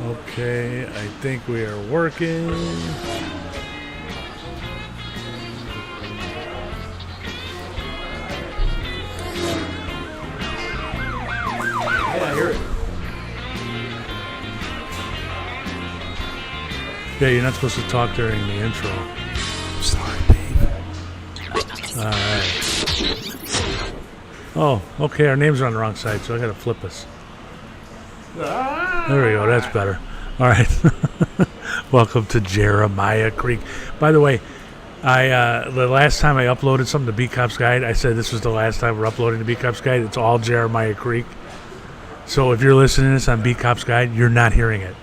Okay, I think we are working. Yeah, I hear it. Yeah, you're not supposed to talk during the intro. Sorry, Dave. All right. Oh, okay, our names are on the wrong side, so I got to flip us. There we go, that's better. All right. Welcome to Jeremiah Creek. By the way, the last time I uploaded something to Beat Cops Guide, I said this was the last time we're uploading to Beat Cops Guide. It's all Jeremiah Creek. So if you're listening to this on Beat Cops Guide, you're not hearing it.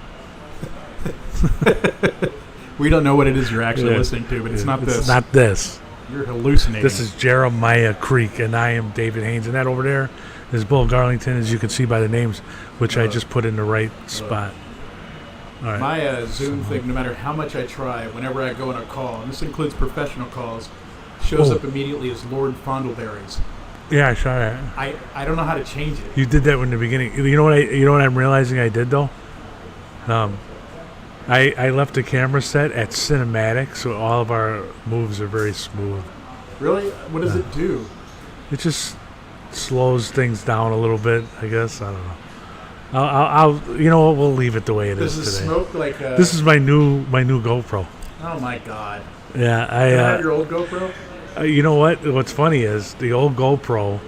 We don't know what it is you're actually listening to, but it's not this. It's not this. You're hallucinating. This is Jeremiah Creek, and I am David Haynes. And that over there is Bill Garlington, as you can see by the names, which I just put in the right spot. All right. My Zoom thing, no matter how much I try, whenever I go on a call, and this includes professional calls, shows up immediately as Lord Fondleberry's. Yeah, I saw that. I don't know how to change it. You did that in the beginning. You know what I'm realizing I did though? I left the camera set at cinematic, so all of our moves are very smooth. Really? What does it do? It just slows things down a little bit, I guess. I don't know. I'll you know what? We'll leave it the way it is today. Does it smoke like a... This is my new GoPro. Oh my God. Yeah, Can I have your old GoPro? You know what? What's funny is the old GoPro,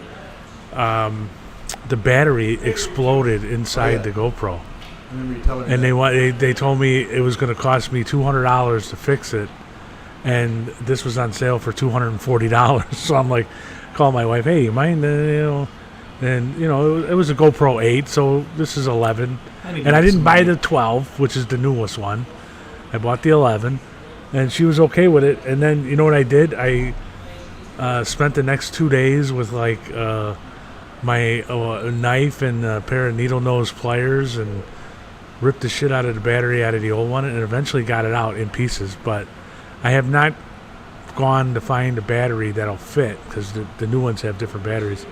the battery exploded inside the GoPro. I remember you telling me And that. they told me it was going to cost me $200 to fix it, and this was on sale for $240. So I'm like, call my wife, hey, you mind? And it was a GoPro 8, so this is 11, and I didn't buy the 12, which is the newest one. I bought the 11, and she was okay with it. And then you know what I did? I spent the next 2 days with like my knife and a pair of needle nose pliers and ripped the shit out of the battery out of the old one, and eventually got it out in pieces. But I have not gone to find a battery that'll fit, because the new ones have different batteries.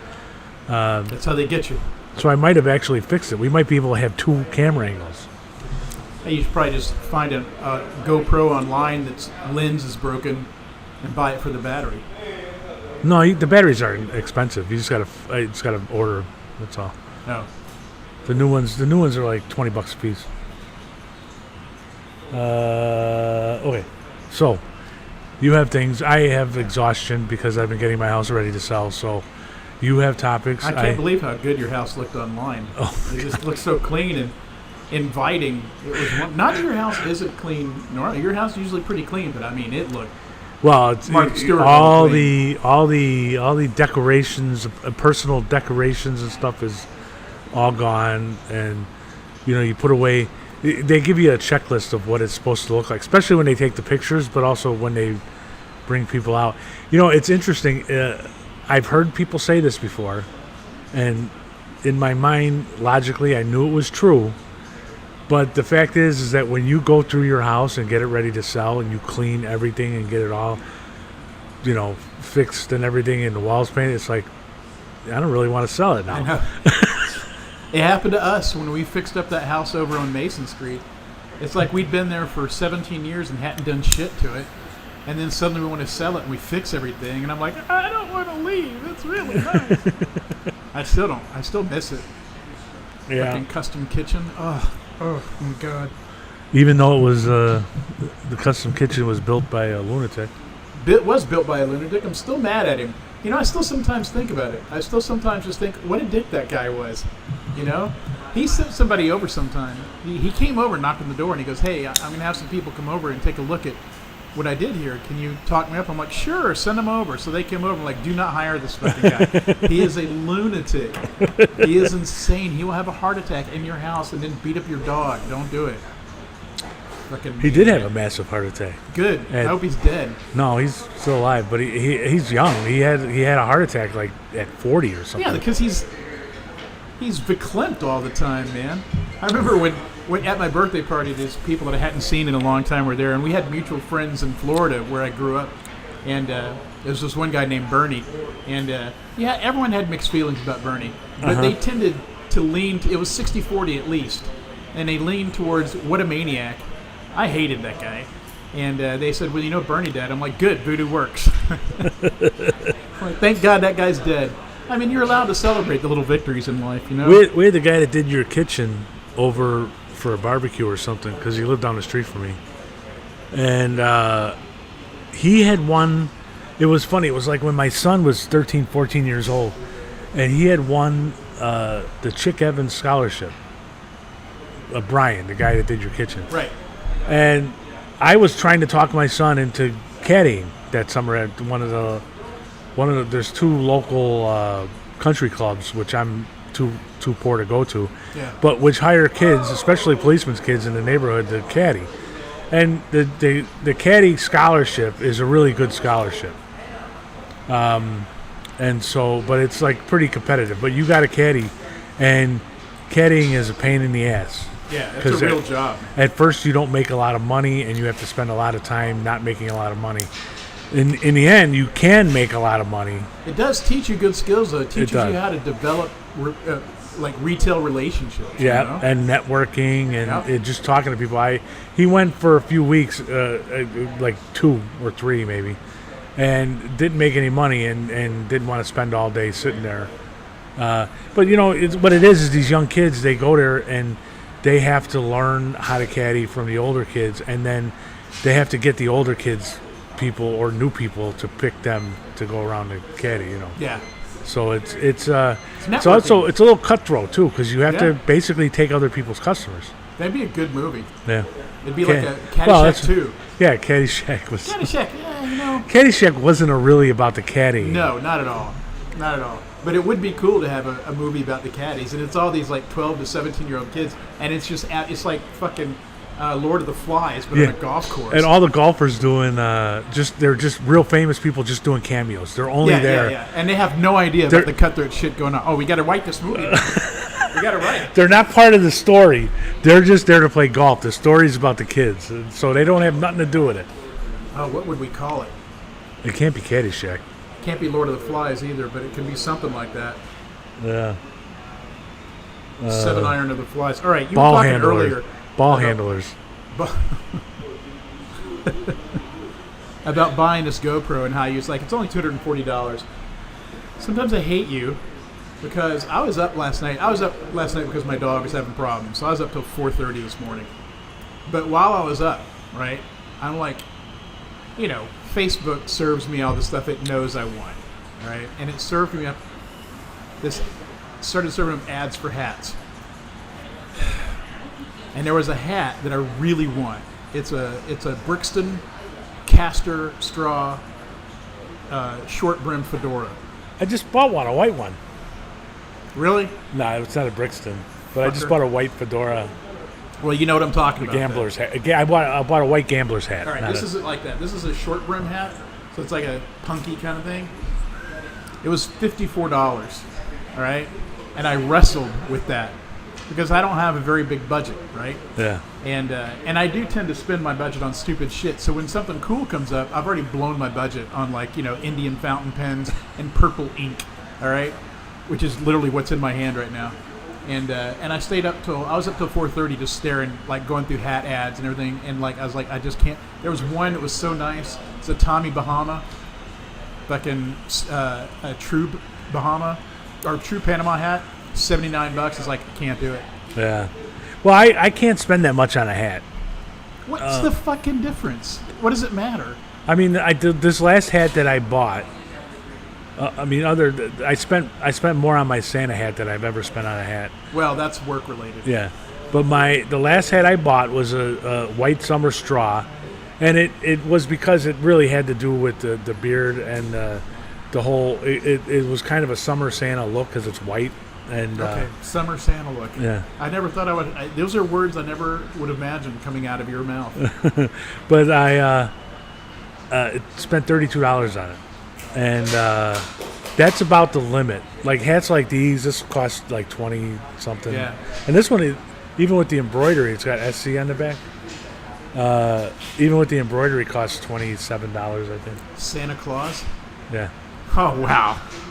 That's how they get you. So I might have actually fixed it. We might be able to have two camera angles. Hey, you should probably just find a GoPro online that's lens is broken and buy it for the battery. No, the batteries aren't expensive. You just gotta order them. That's all. No. The new ones are like $20 a piece. Okay, so you have things. I have exhaustion because I've been getting my house ready to sell. So you have topics. I can't believe how good your house looked online. Oh, It just looked so clean and inviting. It was not that your house isn't clean. Your house is usually pretty clean, but I mean, it looked. well, it's Mark Stewart all clean. the decorations, personal decorations and stuff is all gone, and you put away. They give you a checklist of what it's supposed to look like, especially when they take the pictures, but also when they bring people out. It's interesting. I've heard people say this before, and in my mind, logically, I knew it was true. But the fact is that when you go through your house and get it ready to sell, and you clean everything and get it all, fixed and everything, and the walls painted, it's like, I don't really want to sell it now. I know. It happened to us when we fixed up that house over on Mason Street. It's like we'd been there for 17 years and hadn't done shit to it. And then suddenly we want to sell it and we fix everything. And I'm like, I don't want to leave. It's really nice. I still don't. I still miss it. Yeah. Fucking custom kitchen. Oh my God. Even though it was the custom kitchen was built by a lunatic. It was built by a lunatic. I'm still mad at him. I still sometimes think about it. I still sometimes just think, what a dick that guy was. He sent somebody over sometime. He came over, knocked on the door, and he goes, hey, I'm going to have some people come over and take a look at what I did here. Can you talk me up? I'm like, sure, send them over. So they came over. I'm like, do not hire this fucking guy. He is a lunatic. He is insane. He will have a heart attack in your house and then beat up your dog. Don't do it. He did have a massive heart attack. Good. I hope he's dead. No, he's still alive, but he's young. He had a heart attack like at 40 or something. Yeah, because he's verklempt all the time, man. I remember when at my birthday party, there's people that I hadn't seen in a long time were there, and we had mutual friends in Florida where I grew up, and there was this one guy named Bernie, and everyone had mixed feelings about Bernie, but they tended to lean. It was 60-40 at least. and they leaned towards What a Maniac. I hated that guy. And they said, well, you know Bernie dead. I'm like, good, voodoo works. Like, thank God that guy's dead. I mean, you're allowed to celebrate the little victories in life, you know? We had the guy that did your kitchen over for a barbecue or something because he lived down the street from me. And he had won. It was funny. It was like when my son was 13, 14 years old, and he had won the Chick Evans Scholarship. Brian, the guy that did your kitchen. Right. And I was trying to talk my son into caddying that summer at one of the. There's two local country clubs which I'm too poor to go to, Yeah. but which hire kids, especially policemen's kids in the neighborhood, to caddy. And the caddy scholarship is a really good scholarship. And so, but it's like pretty competitive. But you got a caddy, and caddying is a pain in the ass. Yeah, it's a real job. At first, you don't make a lot of money, and you have to spend a lot of time not making a lot of money. In the end, you can make a lot of money. It does teach you good skills, though. It teaches does. you how to develop like retail relationships. Yeah, you know? and networking and Yep. just talking to people. He went for a few weeks, like 2 or 3 maybe, and didn't make any money and didn't want to spend all day sitting there. But you know, what it is these young kids, they go there and they have to learn how to caddy from the older kids, and then they have to get the older kids people or new people to pick them to go around the caddy, you know. Yeah. So it's networking. also it's a little cutthroat too, because you have to Yeah. basically take other people's customers. That'd be a good movie. Yeah. It'd be like a Caddyshack that's- 2. Yeah, Caddyshack was. Caddyshack, yeah, you know. Caddyshack wasn't really about the caddy. No, not at all. Not at all. But it would be cool to have a movie about the caddies, and it's all these like 12 to 17-year-old kids, and it's just it's like fucking Lord of the Flies, but on a golf course. And all the golfers doing they're just real famous people just doing cameos. They're only there. Yeah. And they have no idea about the cutthroat shit going on. Oh, we got to write this movie. We got to write it. They're not part of the story. They're just there to play golf. The story's about the kids, and so they don't have nothing to do with it. Oh, what would we call it? It can't be Caddyshack. Can't be Lord of the Flies either, but it could be something like that. Yeah. 7 Iron of the Flies. All right, you Ball were talking handlers. earlier Ball about- handlers. about buying this GoPro and how you was like, it's only $240. Sometimes I hate you because I was up last night. I was up last night because my dog was having problems. So I was up till 4:30 this morning. But while I was up, right, I'm like, you know, Facebook serves me all the stuff it knows I want, right? And it served me up started serving up ads for hats. And there was a hat that I really want. It's a Brixton castor straw short brim fedora. I just bought one, a white one. Really? No, it's not a Brixton, but I just Fucker. bought a white fedora Well, you know what I'm talking about. gambler's hat. I bought a white gambler's hat. All right, not this a- isn't like that. This is a short brim hat, so it's like a punky kind of thing. It was $54, all right? And I wrestled with that because I don't have a very big budget, right? yeah. And I do tend to spend my budget on stupid shit. So when something cool comes up, I've already blown my budget on like, you know, Indian fountain pens and purple ink, all right? Which is literally what's in my hand right now. And I stayed up till 4:30 just staring, like going through hat ads and everything. And like I was like, I just can't. There was one that was so nice. It's a Tommy Bahama, fucking a true Bahama or true Panama hat, $79. It's like I can't do it. Yeah. Well, I can't spend that much on a hat. What's the fucking difference? What does it matter? I mean, I did this last hat that I bought. I spent more on my Santa hat than I've ever spent on a hat. Well, that's work related. Yeah, but the last hat I bought was a white summer straw, and it was because it really had to do with the beard and the whole. It was kind of a summer Santa look because it's white and Okay, summer Santa look. yeah. I never thought I would. Those are words I never would imagine coming out of your mouth. But I spent $32 on it, and that's about the lit. Like hats like these, this costs like 20 something. Yeah. And this one, even with the embroidery, it's got SC on the back. Even with the embroidery, costs $27, I think. Santa Claus. Yeah. Oh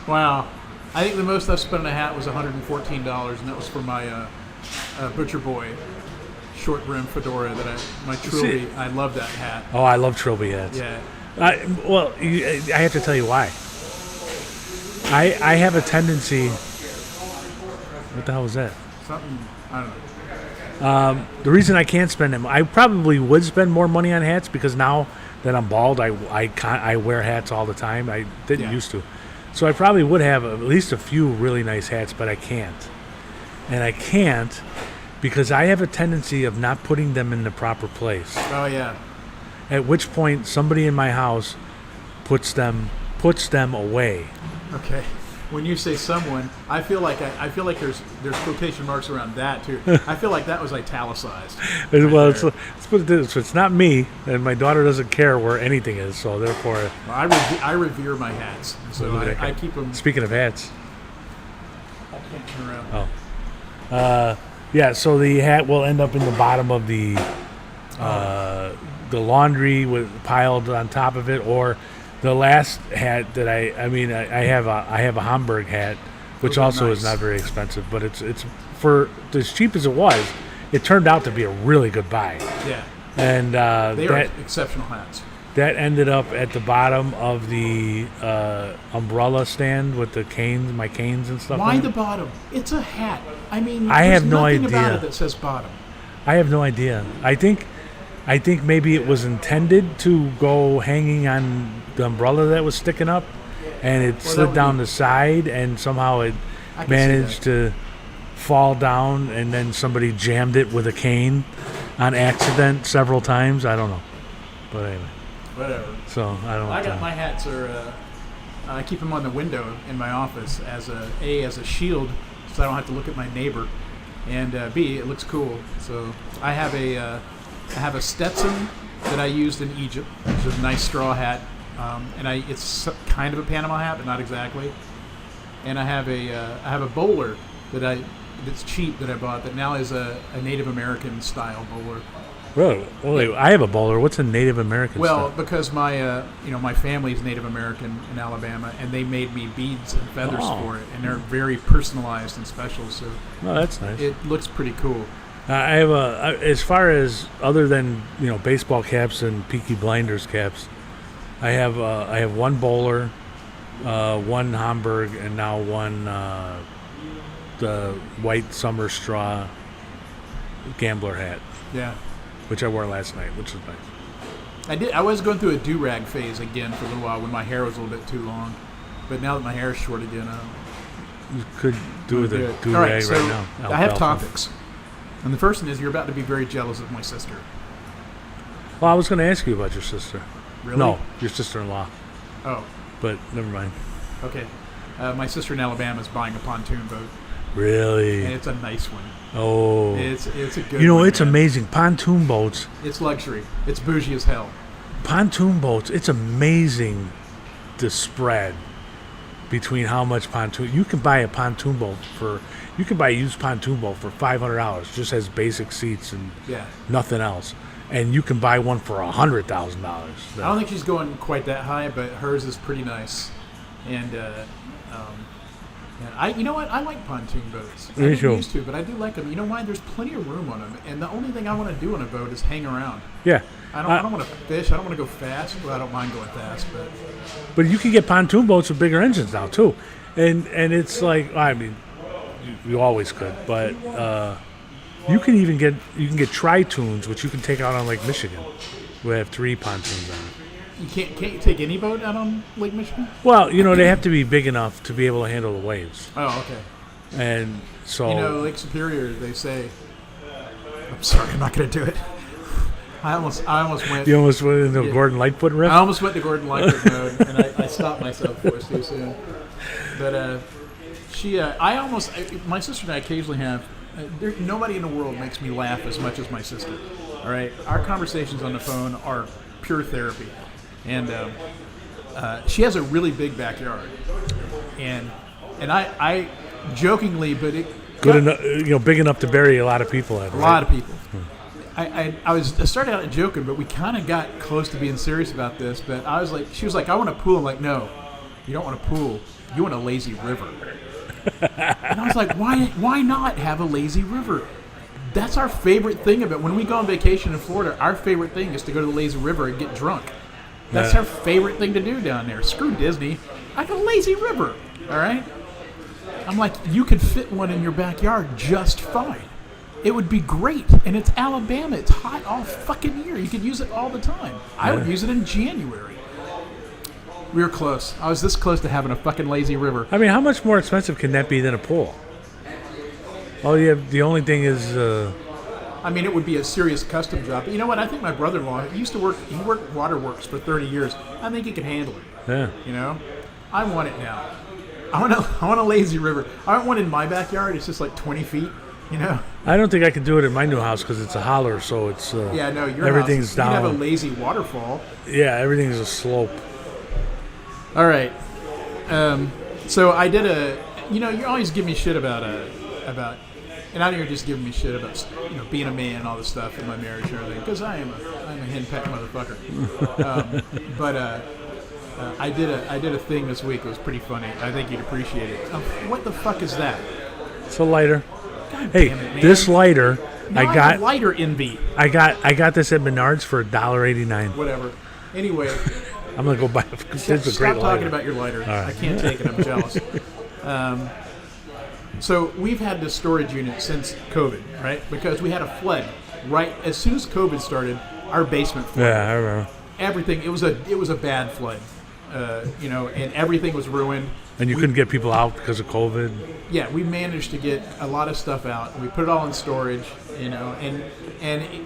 wow. I think the most I've spent on a hat was $114, and that was for my Butcher Boy short brim fedora that my Trilby. I love that hat. Oh, I love Trilby hats. Yeah. I have to tell you why. I have a tendency. What the hell was that? Something, I don't know. The reason I can't spend them, I probably would spend more money on hats because now that I'm bald, I wear hats all the time. I didn't used to, so I probably would have at least a few really nice hats, but I can't, and I can't because I have a tendency of not putting them in the proper place. Oh yeah. At which point, somebody in my house puts them away. Okay. When you say someone, I feel like there's quotation marks around that too. I feel like that was italicized. Well, let's put it this: it's not me, and my daughter doesn't care where anything is, so therefore. Well, I revere my hats, so I keep them. Speaking of hats. I can't turn around. Oh. Yeah. So the hat will end up in the bottom of the laundry piled on top of it, or. The last hat that I have a Hamburg hat, which also is not very expensive, but it's for as cheap as it was, it turned out to be a really good buy. Yeah. And they are exceptional hats. That ended up at the bottom of the umbrella stand with the canes, my canes and stuff. Why the bottom? It's a hat. I mean, I have no idea about it that says bottom. I have no idea. I think maybe it was intended to go hanging on the umbrella that was sticking up, and it slid down the side, and somehow it managed to fall down, and then somebody jammed it with a cane on accident several times. I don't know, but anyway. Whatever. So I don't. I got my hats I keep them on the window in my office as a shield, so I don't have to look at my neighbor, and B, it looks cool. So I have a Stetson that I used in Egypt. It's a nice straw hat. It's kind of a Panama hat, but not exactly. And I have a bowler that's cheap that I bought that now is a Native American style bowler. Really? Well, I have a bowler. What's a Native American style? Well, because my family is Native American in Alabama, and they made me beads and feathers for it, and they're very personalized and special. So, that's nice. It looks pretty cool. I have as far as other than baseball caps and Peaky Blinders caps. I have one bowler, one Hamburg, and now one the white summer straw gambler hat. Yeah. Which I wore last night, which was nice. I was going through a do-rag phase again for a little while when my hair was a little bit too long, but now that my hair is short again, you could do the do-rag All right, so right now. I have topics, and the first one is you're about to be very jealous of my sister. Well, I was going to ask you about your sister. Really? No, your sister-in-law. Oh. But never mind. Okay. My sister in Alabama is buying a pontoon boat. Really? And it's a nice one. Oh. It's a good one. It's amazing. Pontoon boats. It's luxury. It's bougie as hell. Pontoon boats, it's amazing the spread between how much pontoon. You can buy a pontoon boat you can buy a used pontoon boat for $500. Just has basic seats and nothing else. And you can buy one for $100,000. I don't think she's going quite that high, but hers is pretty nice. And you know what? I like pontoon boats. I didn't used to, but I do like them. You know why? There's plenty of room on them, and the only thing I want to do on a boat is hang around. Yeah. I don't want to fish. I don't want to go fast. Well, I don't mind going fast, but you can get pontoon boats with bigger engines now too, and it's like you always could, but. You can get tri-toons, which you can take out on Lake Michigan. We have 3 pontoons on it. Can't you take any boat out on Lake Michigan? Well, they have to be big enough to be able to handle the waves. Oh, okay. And so Lake Superior, they say. I'm sorry, I'm not going to do it. I almost went. You almost went into Gordon Lightfoot riff? I almost went to Gordon Lightfoot mode, and I stopped myself for it too soon. But my sister and I occasionally have. Nobody in the world makes me laugh as much as my sister. All right, our conversations on the phone are pure therapy, and she has a really big backyard, and I jokingly, but it good enough, big enough to bury a lot of people in. A lot of people. I started out joking, but we kind of got close to being serious about this. But she was like, I want a pool. I'm like, no, you don't want a pool. You want a lazy river. And I was like, why not have a lazy river? That's our favorite thing about when we go on vacation in Florida. Our favorite thing is to go to the lazy river and get drunk. That's Yeah. our favorite thing to do down there. Screw Disney. I got a lazy river. All right. I'm like, you could fit one in your backyard just fine. It would be great. And it's Alabama. It's hot all fucking year. You could use it all the time. I would use it in January. We were close. I was this close to having a fucking lazy river. I mean, how much more expensive can that be than a pool? Oh, yeah. The only thing is, I mean, it would be a serious custom job. But you know what? I think my brother-in-law, he worked waterworks for 30 years. I think he can handle it. yeah. You know? I want it now. I want a lazy river. I want one in my backyard. It's just like 20 feet, you know? I don't think I could do it in my new house because it's a holler, so it's Yeah, no, your everything's house, down. you have a lazy waterfall. Yeah, everything's a slope. All right. So I did you always give me shit about, and I know you're just giving me shit about, being a man and all this stuff in my marriage and everything, because I'm a henpecked motherfucker. I did a thing this week. It was pretty funny. I think you'd appreciate it. What the fuck is that? It's a lighter. God Hey, damn it, man. this lighter, Now I got have lighter envy. I got this at Menards for $1.89. Whatever. Anyway, I'm gonna go buy it because it's a stop great talking lighter. about your lighter. right. I can't take it. I'm jealous. So we've had this storage unit since COVID, right? Because we had a flood right as soon as COVID started. Our basement flooded. Yeah, I remember. Everything. It was a bad flood. And everything was ruined. And you couldn't get people out because of COVID. Yeah, we managed to get a lot of stuff out. We put it all in storage, and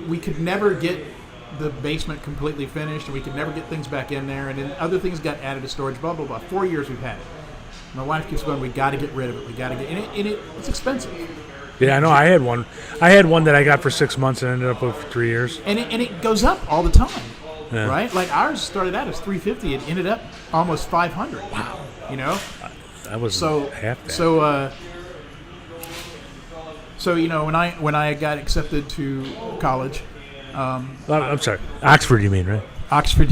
we could never get the basement completely finished, and we could never get things back in there, and then other things got added to storage, blah, blah, blah. 4 years we've had it. My wife keeps going, we got to get rid of it. We got to get, it's expensive. Yeah, I know. I had one. I had one that I got for 6 months and ended up with for 3 years. And it goes up all the time, Yeah. right? Like ours started out as $350, it ended up almost $500. Wow. That was So half that. So when I got accepted to college, I'm sorry, Oxford. You mean, right? Oxford.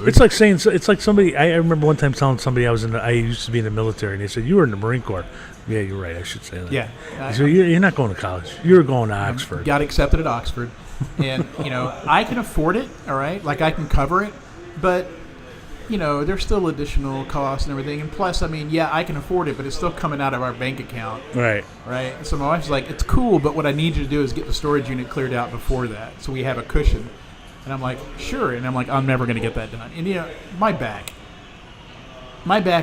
It's like saying it's like somebody. I remember one time telling somebody I used to be in the military, and they said you were in the Marine Corps. Yeah, you're right. I should say that. Yeah. So you're not going to college. You're going to Oxford. Got accepted at Oxford, and I can afford it. All right, like I can cover it, but there's still additional costs and everything. And plus, I mean, yeah, I can afford it, but it's still coming out of our bank account. Right. Right. So my wife's like, it's cool, but what I need you to do is get the storage unit cleared out before that, so we have a cushion. And I'm like, sure. And I'm like, I'm never going to get that done. And my back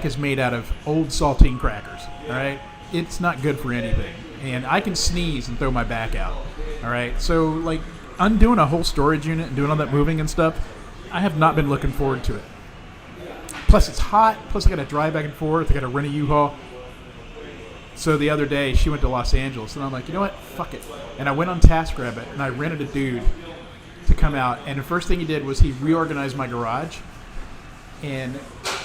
is made out of old saltine crackers. All right. It's not good for anything. And I can sneeze and throw my back out. All right. So like undoing a whole storage unit and doing all that moving and stuff, I have not been looking forward to it. Plus it's hot. Plus I got to drive back and forth. I got to rent a U-Haul. So the other day she went to Los Angeles, and I'm like, you know what? Fuck it. And I went on TaskRabbit and I rented a dude to come out. And the first thing he did was he reorganized my garage. And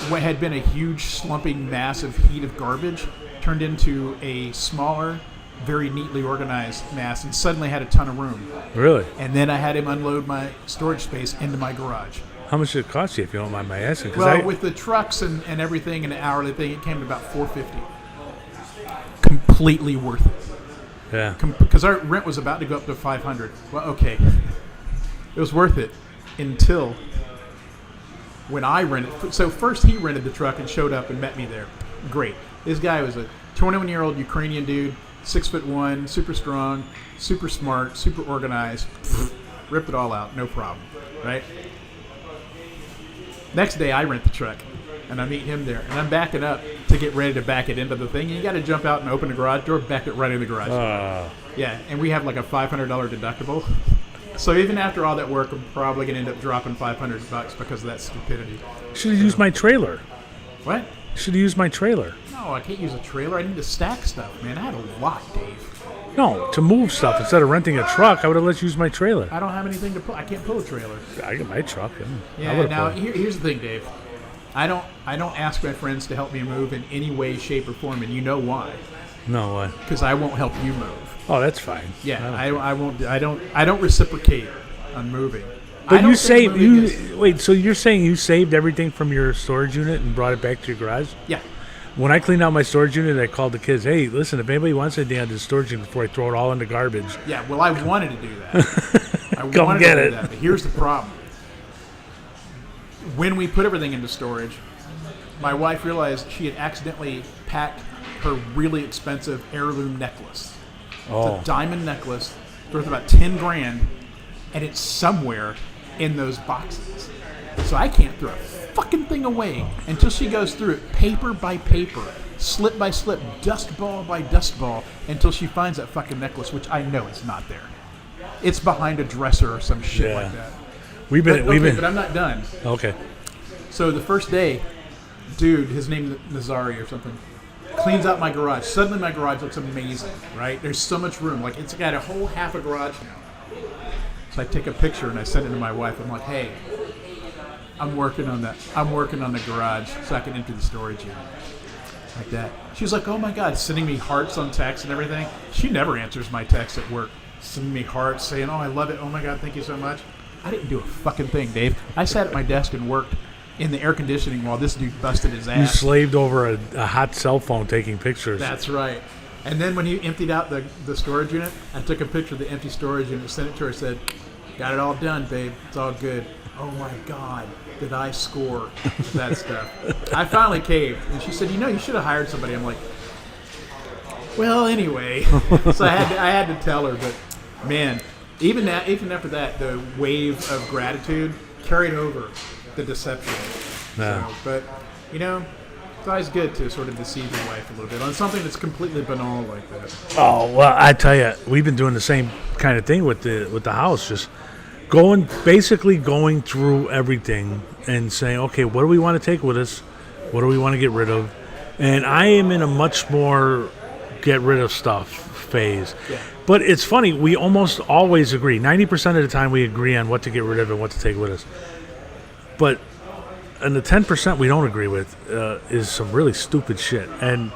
what had been a huge slumping mass of heat of garbage turned into a smaller, very neatly organized mass, and suddenly had a ton of room. Really? And then I had him unload my storage space into my garage. How much did it cost you, if you don't mind my asking? Well, with the trucks and everything and the hourly thing, it came to about $450. Completely worth it. yeah. Because our rent was about to go up to $500. Well, okay. It was worth it until when I rented. So first he rented the truck and showed up and met me there. Great. This guy was a 21-year-old Ukrainian dude, 6'1", super strong, super smart, super organized. Ripped it all out, no problem. Right? Next day I rent the truck and I meet him there, and I'm backing up to get ready to back it into the thing. And you got to jump out and open the garage door, back it right in the garage. Yeah, and we have like a $500 deductible. So even after all that work, I'm probably going to end up dropping $500 because of that stupidity. Should have used my trailer. What? Should have used my trailer. No, I can't use a trailer. I need to stack stuff, man. I had a lot, Dave. No, to move stuff instead of renting a truck, I would have let you use my trailer. I don't have anything to pull. I can't pull a trailer. I get my truck. I Yeah. would've Now pulled. here's the thing, Dave. I don't ask my friends to help me move in any way, shape, or form, and you know why? No way. Because I won't help you move. Oh, that's fine. Yeah, I won't. I don't reciprocate on moving. I But don't you think saved. moving is- Wait. So you're saying you saved everything from your storage unit and brought it back to your garage? Yeah. When I cleaned out my storage unit, I called the kids. Hey, listen, if anybody wants anything out of the storage unit before I throw it all in the garbage, Yeah, well, I wanted to do that. I Come wanted get to do it. that, but here's the problem. When we put everything into storage, my wife realized she had accidentally packed her really expensive heirloom necklace. oh, It's a diamond necklace worth about 10 grand, and it's somewhere in those boxes. So I can't throw a fucking thing away until she goes through it paper by paper, slip by slip, dust ball by dust ball, until she finds that fucking necklace, which I know is not there. It's behind a dresser or some shit Yeah. like that. we've been, But I'm not done. okay. So the first day, dude, his name is Nazari or something, cleans out my garage. Suddenly my garage looks amazing, right? There's so much room. Like, it's got a whole half a garage now. So I take a picture and I send it to my wife. I'm like, hey, I'm working on that. I'm working on the garage so I can empty the storage unit. Like that. She was like, oh my God, sending me hearts on text and everything. She never answers my texts at work. Sending me hearts saying, oh, I love it. Oh my God, thank you so much. I didn't do a fucking thing, Dave. I sat at my desk and worked in the air conditioning while this dude busted his You ass. slaved over a hot cell phone taking pictures. That's right. And then when he emptied out the storage unit, I took a picture of the empty storage unit, sent it to her, said, got it all done, babe. It's all good. Oh my God, did I score with that stuff? I finally caved. And she said, you should have hired somebody. I'm like, well, anyway. So I had to tell her, but man, even after that, the wave of gratitude carried over the deception. Yeah. So, but, it's always good to sort of deceive your wife a little bit on something that's completely banal like that. Oh well, I tell you, we've been doing the same kind of thing with the house. Just basically going through everything and saying, okay, what do we want to take with us? What do we want to get rid of? And I am in a much more get rid of stuff phase. Yeah. But it's funny, we almost always agree. 90% of the time, we agree on what to get rid of and what to take with us. But and the 10% we don't agree with is some really stupid shit. And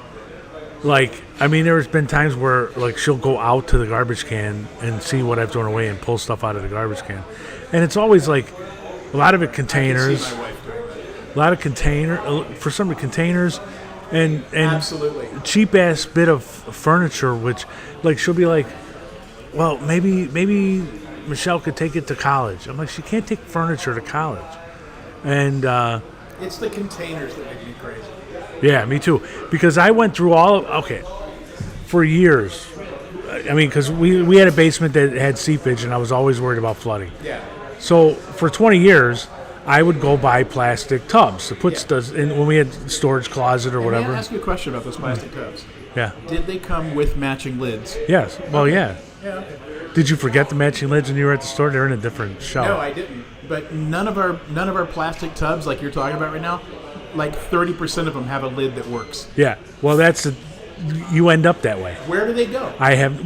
there's been times where she'll go out to the garbage can and see what I've thrown away and pull stuff out of the garbage can, and it's always a lot of it I containers, can see my wife doing that. a lot of for some containers, and Absolutely. cheap ass bit of furniture, which she'll be like, well, maybe Michelle could take it to college. I'm like, she can't take furniture to college. And It's the containers that make me crazy. yeah, me too. Because I went through for years. I mean, because we had a basement that had seepage, and I was always worried about flooding. Yeah. So for 20 years, I would go buy plastic tubs to put stuff in when we had storage closet or May whatever. I ask you a question about those plastic tubs? Yeah. Did they come with matching lids? Yes. Well, yeah. Yeah. Did you forget the matching lids when you were at the store? They're in a different shelf. No, I didn't. But none of our plastic tubs, like you're talking about right now, 30% of them have a lid that works. Yeah. Well, you end up that way. Where do they go? I don't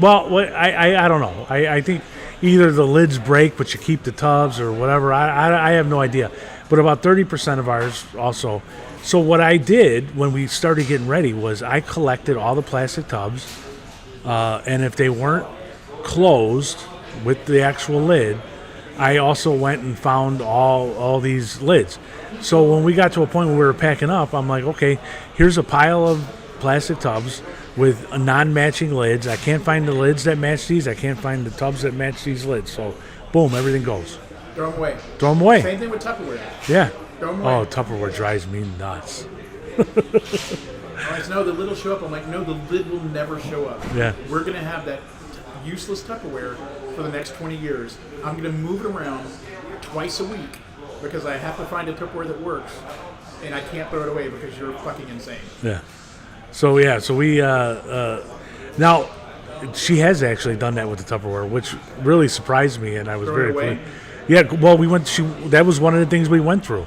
know. I think either the lids break, but you keep the tubs or whatever. I have no idea. But about 30% of ours also. So what I did when we started getting ready was I collected all the plastic tubs, and if they weren't closed with the actual lid, I also went and found all these lids. So when we got to a point where we were packing up, I'm like, okay, here's a pile of plastic tubs with non-matching lids. I can't find the lids that match these. I can't find the tubs that match these lids. So, boom, everything goes. Throw them away. Throw them away. Same thing with Tupperware. Yeah. Throw them away. Oh, Tupperware drives me nuts. No, the lid will show up. I'm like, no, the lid will never show up. Yeah. We're going to have that useless Tupperware for the next 20 years. I'm going to move it around twice a week because I have to find a Tupperware that works, and I can't throw it away because you're fucking insane. Yeah. So we now she has actually done that with the Tupperware, which really surprised me, and I was Throw very it away? pleased. Yeah. Well, that was one of the things we went through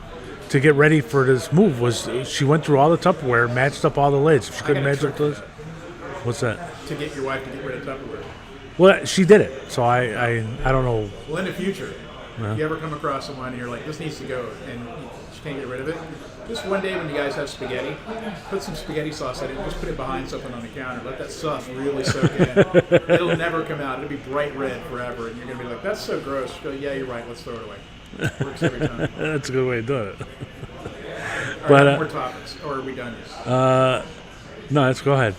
to get ready for this move. Was she went through all the Tupperware, matched up all the lids. If she couldn't got a match up trick those. What's that? To get your wife to get rid of Tupperware. Well, she did it. So I don't know. Well, in the future, if you ever come across someone and you're like, this needs to go, and she can't get rid of it, just one day when you guys have spaghetti, put some spaghetti sauce in it and just put it behind something on the counter. Let that sauce really soak in. It'll never come out. It'll be bright red forever, and you're going to be like, that's so gross. She'll go, yeah, you're right. Let's throw it away. Works every time. That's a good way to do it. But more topics, or are we done yet? no, let's go ahead.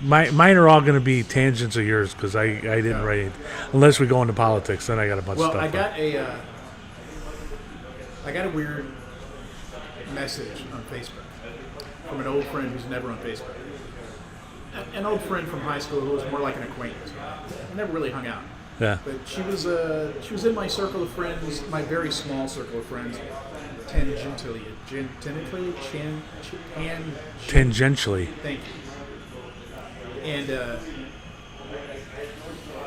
Mine are all going to be tangents of yours because I didn't write it. Unless we go into politics, then I got a bunch of Well, stuff. I got a weird message on Facebook from an old friend who's never on Facebook. An old friend from high school who was more like an acquaintance. I never really hung out. Yeah. But she was in my circle of friends, my very small circle of friends, tangentially. Tangentially. Thank you. And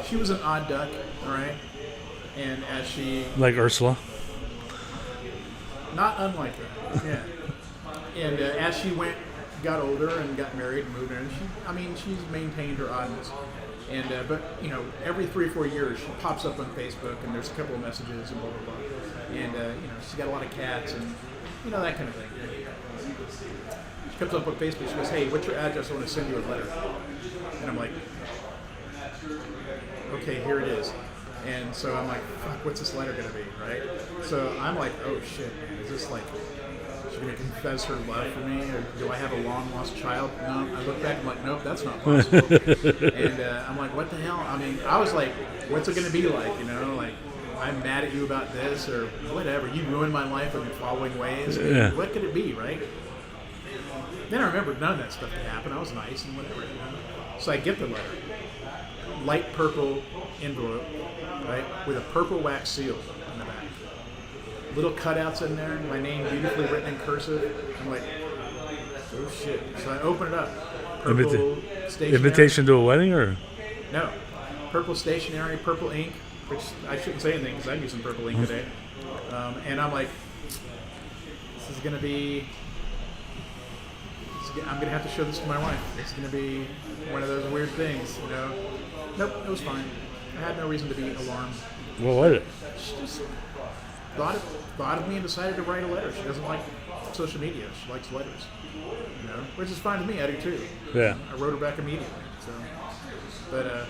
she was an odd duck, all right? And as she... Like Ursula. Not unlike that, yeah. And as she got older and got married and moved in, she's maintained her oddness. And but every 3 or 4 years she pops up on Facebook and there's a couple of messages and blah blah blah. And she's got a lot of cats and that kind of thing. She comes up on Facebook. She goes, "Hey, what's your address? I want to send you a letter." And I'm like, "Okay, here it is." And so I'm like, "Fuck, what's this letter gonna be?" Right? So I'm like, "Oh shit, man, is this like?" She's going to confess her love for me, or do I have a long lost child? No. I look back, I'm like, nope, that's not possible. And I'm like, what the hell? I mean, I was like, what's it going to be like? Like, I'm mad at you about this, or whatever. You ruined my life in the following ways. I mean, Yeah. what could it be, right? Then I remembered none of that stuff that happened. I was nice and whatever. So I get the letter. Light purple envelope, right, with a purple wax seal on the back. Little cutouts in there, my name beautifully written in cursive. I'm like, oh shit. So I open it up. Purple stationery. Invitation to a wedding, or? No. Purple stationery, purple ink, which I shouldn't say anything because I'm using purple ink today. And I'm like, this is going to be, I'm going to have to show this to my wife. It's going to be one of those weird things, Nope, it was fine. I had no reason to be alarmed. What was it? She just thought of me and decided to write a letter. She doesn't like social media. She likes letters, which is fine with me. I do too. Yeah. I wrote her back immediately. So, but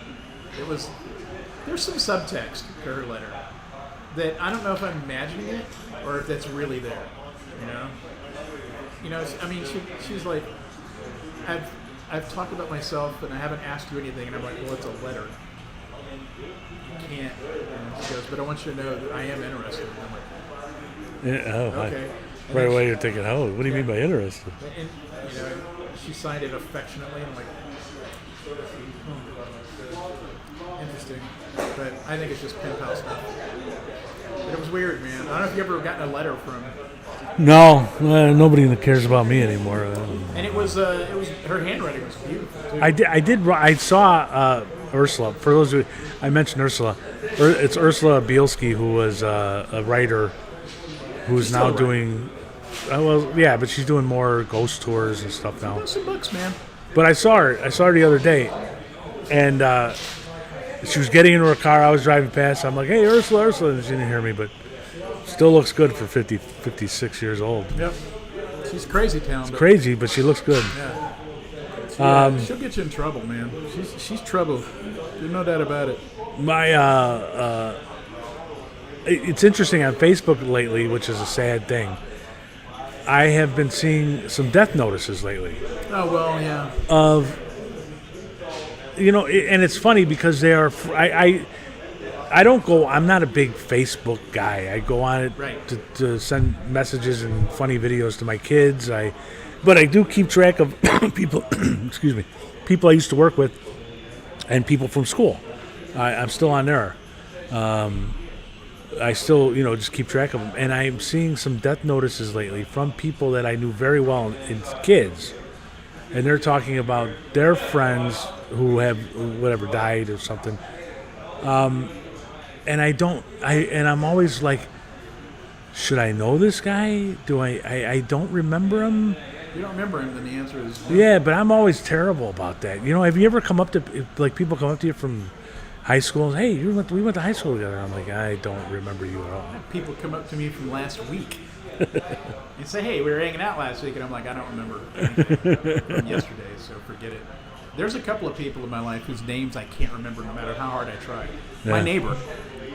there's some subtext to her letter that I don't know if I'm imagining it or if that's really there. I mean, she's like, I've talked about myself and I haven't asked you anything, and I'm like, well, it's a letter. You can't. And she goes, but I want you to know that I am interested. And I'm like, Yeah, okay. Right away you're thinking, oh, what do you mean by interested? And she signed it affectionately. I'm like, interesting. But I think it's just pen pal stuff. But it was weird, man. I don't know if you ever gotten a letter from. No, nobody cares about me anymore. And it was her handwriting was beautiful too. I saw Ursula. For those who, I mentioned Ursula. It's Ursula Bielski, who was a writer who's She's now still doing. Well, yeah, but she's doing more ghost tours and stuff now. Some books, man. But I saw her the other day, and she was getting into her car. I was driving past. I'm like, hey, Ursula, and she didn't hear me, but still looks good for 56 years old. Yep. She's crazy talented. Crazy, but she looks good. Yeah. She'll get you in trouble, man. She's trouble. There's no doubt about it. It's interesting on Facebook lately, which is a sad thing. I have been seeing some death notices lately. Oh, well, yeah. And it's funny because they are. I don't go. I'm not a big Facebook guy. I go on it Right. to send messages and funny videos to my kids. But I do keep track of people. Excuse me, people I used to work with, and people from school. I'm still on there. I still, just keep track of them. And I'm seeing some death notices lately from people that I knew very well, and kids. And they're talking about their friends who have whatever died or something. And I'm always like, should I know this guy? I don't remember him. If you don't remember him, then the answer is no. Yeah, but I'm always terrible about that. Have you ever come up to, like, people come up to you from high school and, hey, we went to high school together. I'm like, I don't remember you at all. People come up to me from last week and say, hey, we were hanging out last week. And I'm like, I don't remember anything from yesterday, so forget it. There's a couple of people in my life whose names I can't remember no matter how hard I try. Yeah. My neighbor,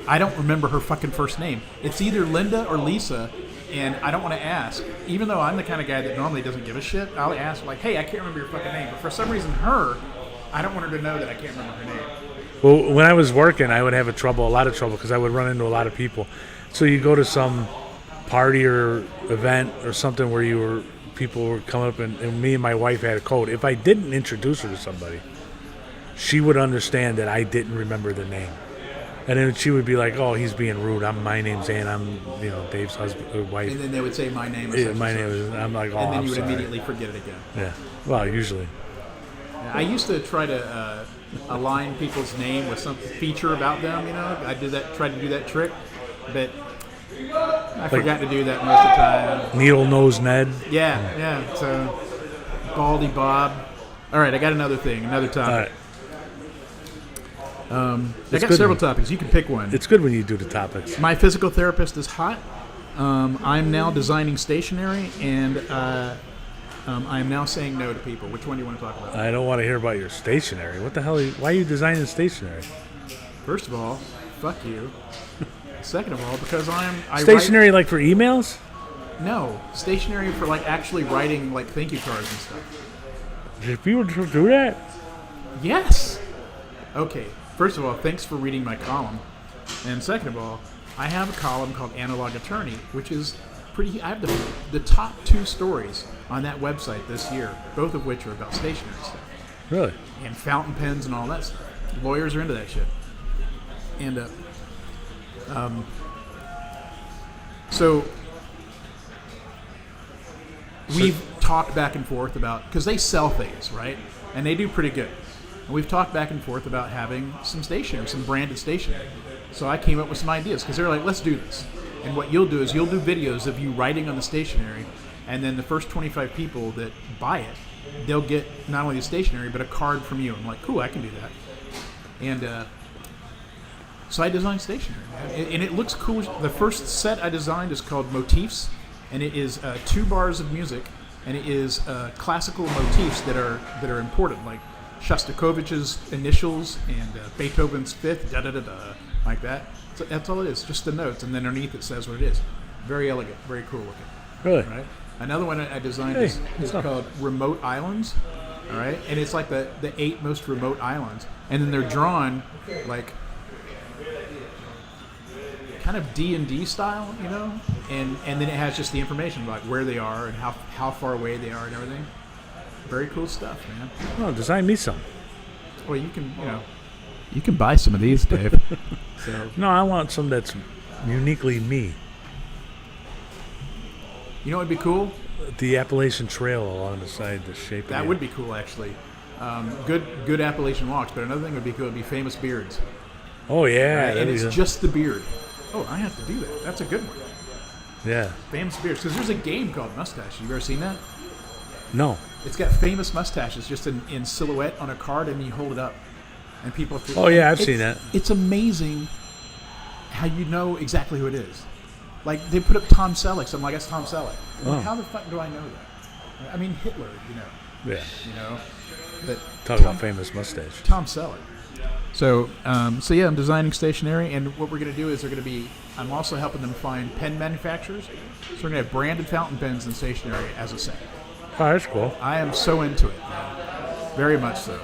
I don't remember her fucking first name. It's either Linda or Lisa, and I don't want to ask, even though I'm the kind of guy that normally doesn't give a shit. I'll ask like, "Hey, I can't remember your fucking name," but for some reason, I don't want her to know that I can't remember her name. Well, when I was working, I would have a lot of trouble, because I would run into a lot of people. So you go to some party or event or something where people were coming up, and me and my wife had a code. If I didn't introduce her to somebody, she would understand that I didn't remember the name. And then she would be like, "Oh, he's being rude. My name's Ann. I'm, Dave's husband or wife." And then they would say, "My name is." Yeah, my name is. I'm like, "Oh, and then I'm you would sorry." immediately forget it again. Yeah. Well, usually. I used to try to align people's name with some feature about them. I tried to do that trick, but I forgot to do that most of the time. Needle Nose Ned. Yeah. So, Baldy Bob. All right, I got another topic. All right. I got several topics. You can pick one. It's good when you do the topics. My physical therapist is hot. I'm now designing stationery, and I'm now saying no to people. Which one do you want to talk about? I don't want to hear about your stationery. What the hell? Why are you designing stationery? First of all, fuck you. Second of all, because I Stationery like for emails? No, stationery for like actually writing like thank you cards and stuff. Did people do that? Yes. Okay. First of all, thanks for reading my column. And second of all, I have a column called Analog Attorney, which is pretty. I have the top 2 stories on that website this year, both of which are about stationery stuff. Really? And fountain pens and all that stuff. Lawyers are into that shit. And so we've talked back and forth about, because they sell things, right? And they do pretty good. And we've talked back and forth about having some stationery, some branded stationery. So I came up with some ideas, because they're like, let's do this. And what you'll do is you'll do videos of you writing on the stationery, and then the first 25 people that buy it, they'll get not only the stationery, but a card from you. I'm like, cool, I can do that. And so I designed stationery, and it looks cool. The first set I designed is called Motifs, and it is 2 bars of music, and it is classical motifs that are important, like Shostakovich's initials and Beethoven's Fifth, da-da-da-da, like that. So that's all it is, just the notes, and then underneath it says what it is. Very elegant, very cool looking. Really? Right? Another one I designed is called Remote Islands, all right? And it's like the 8 most remote islands, and then they're drawn like kind of D&D style, and then it has just the information about where they are and how far away they are and everything. Very cool stuff, man. Oh, design me some. Well, you can buy some of these, Dave. So, No, I want some that's uniquely me. you know what would be cool? The Appalachian Trail along the side, the shape. That would be cool, actually. Good Appalachian walks, but another thing would be cool would be famous beards. Oh yeah, Right? And it's just the beard. Oh, I have to do that. That's a good one. yeah. Famous beards. Because there's a game called Mustache. You ever seen that? No. It's got famous mustaches just in silhouette on a card, and you hold it up. And people... Oh yeah, I've seen that. It's amazing how you know exactly who it is. Like, they put up Tom Selleck, so I'm like, that's Tom Selleck. I'm like, Oh. how the fuck do I know that? I mean, Hitler, Yeah. But Talk about famous mustache. Tom Selleck. So yeah, I'm designing stationery, and what we're going to do is I'm also helping them find pen manufacturers. So we're going to have branded fountain pens and stationery as a set. Oh, that's cool. I am so into it, man. Very much so.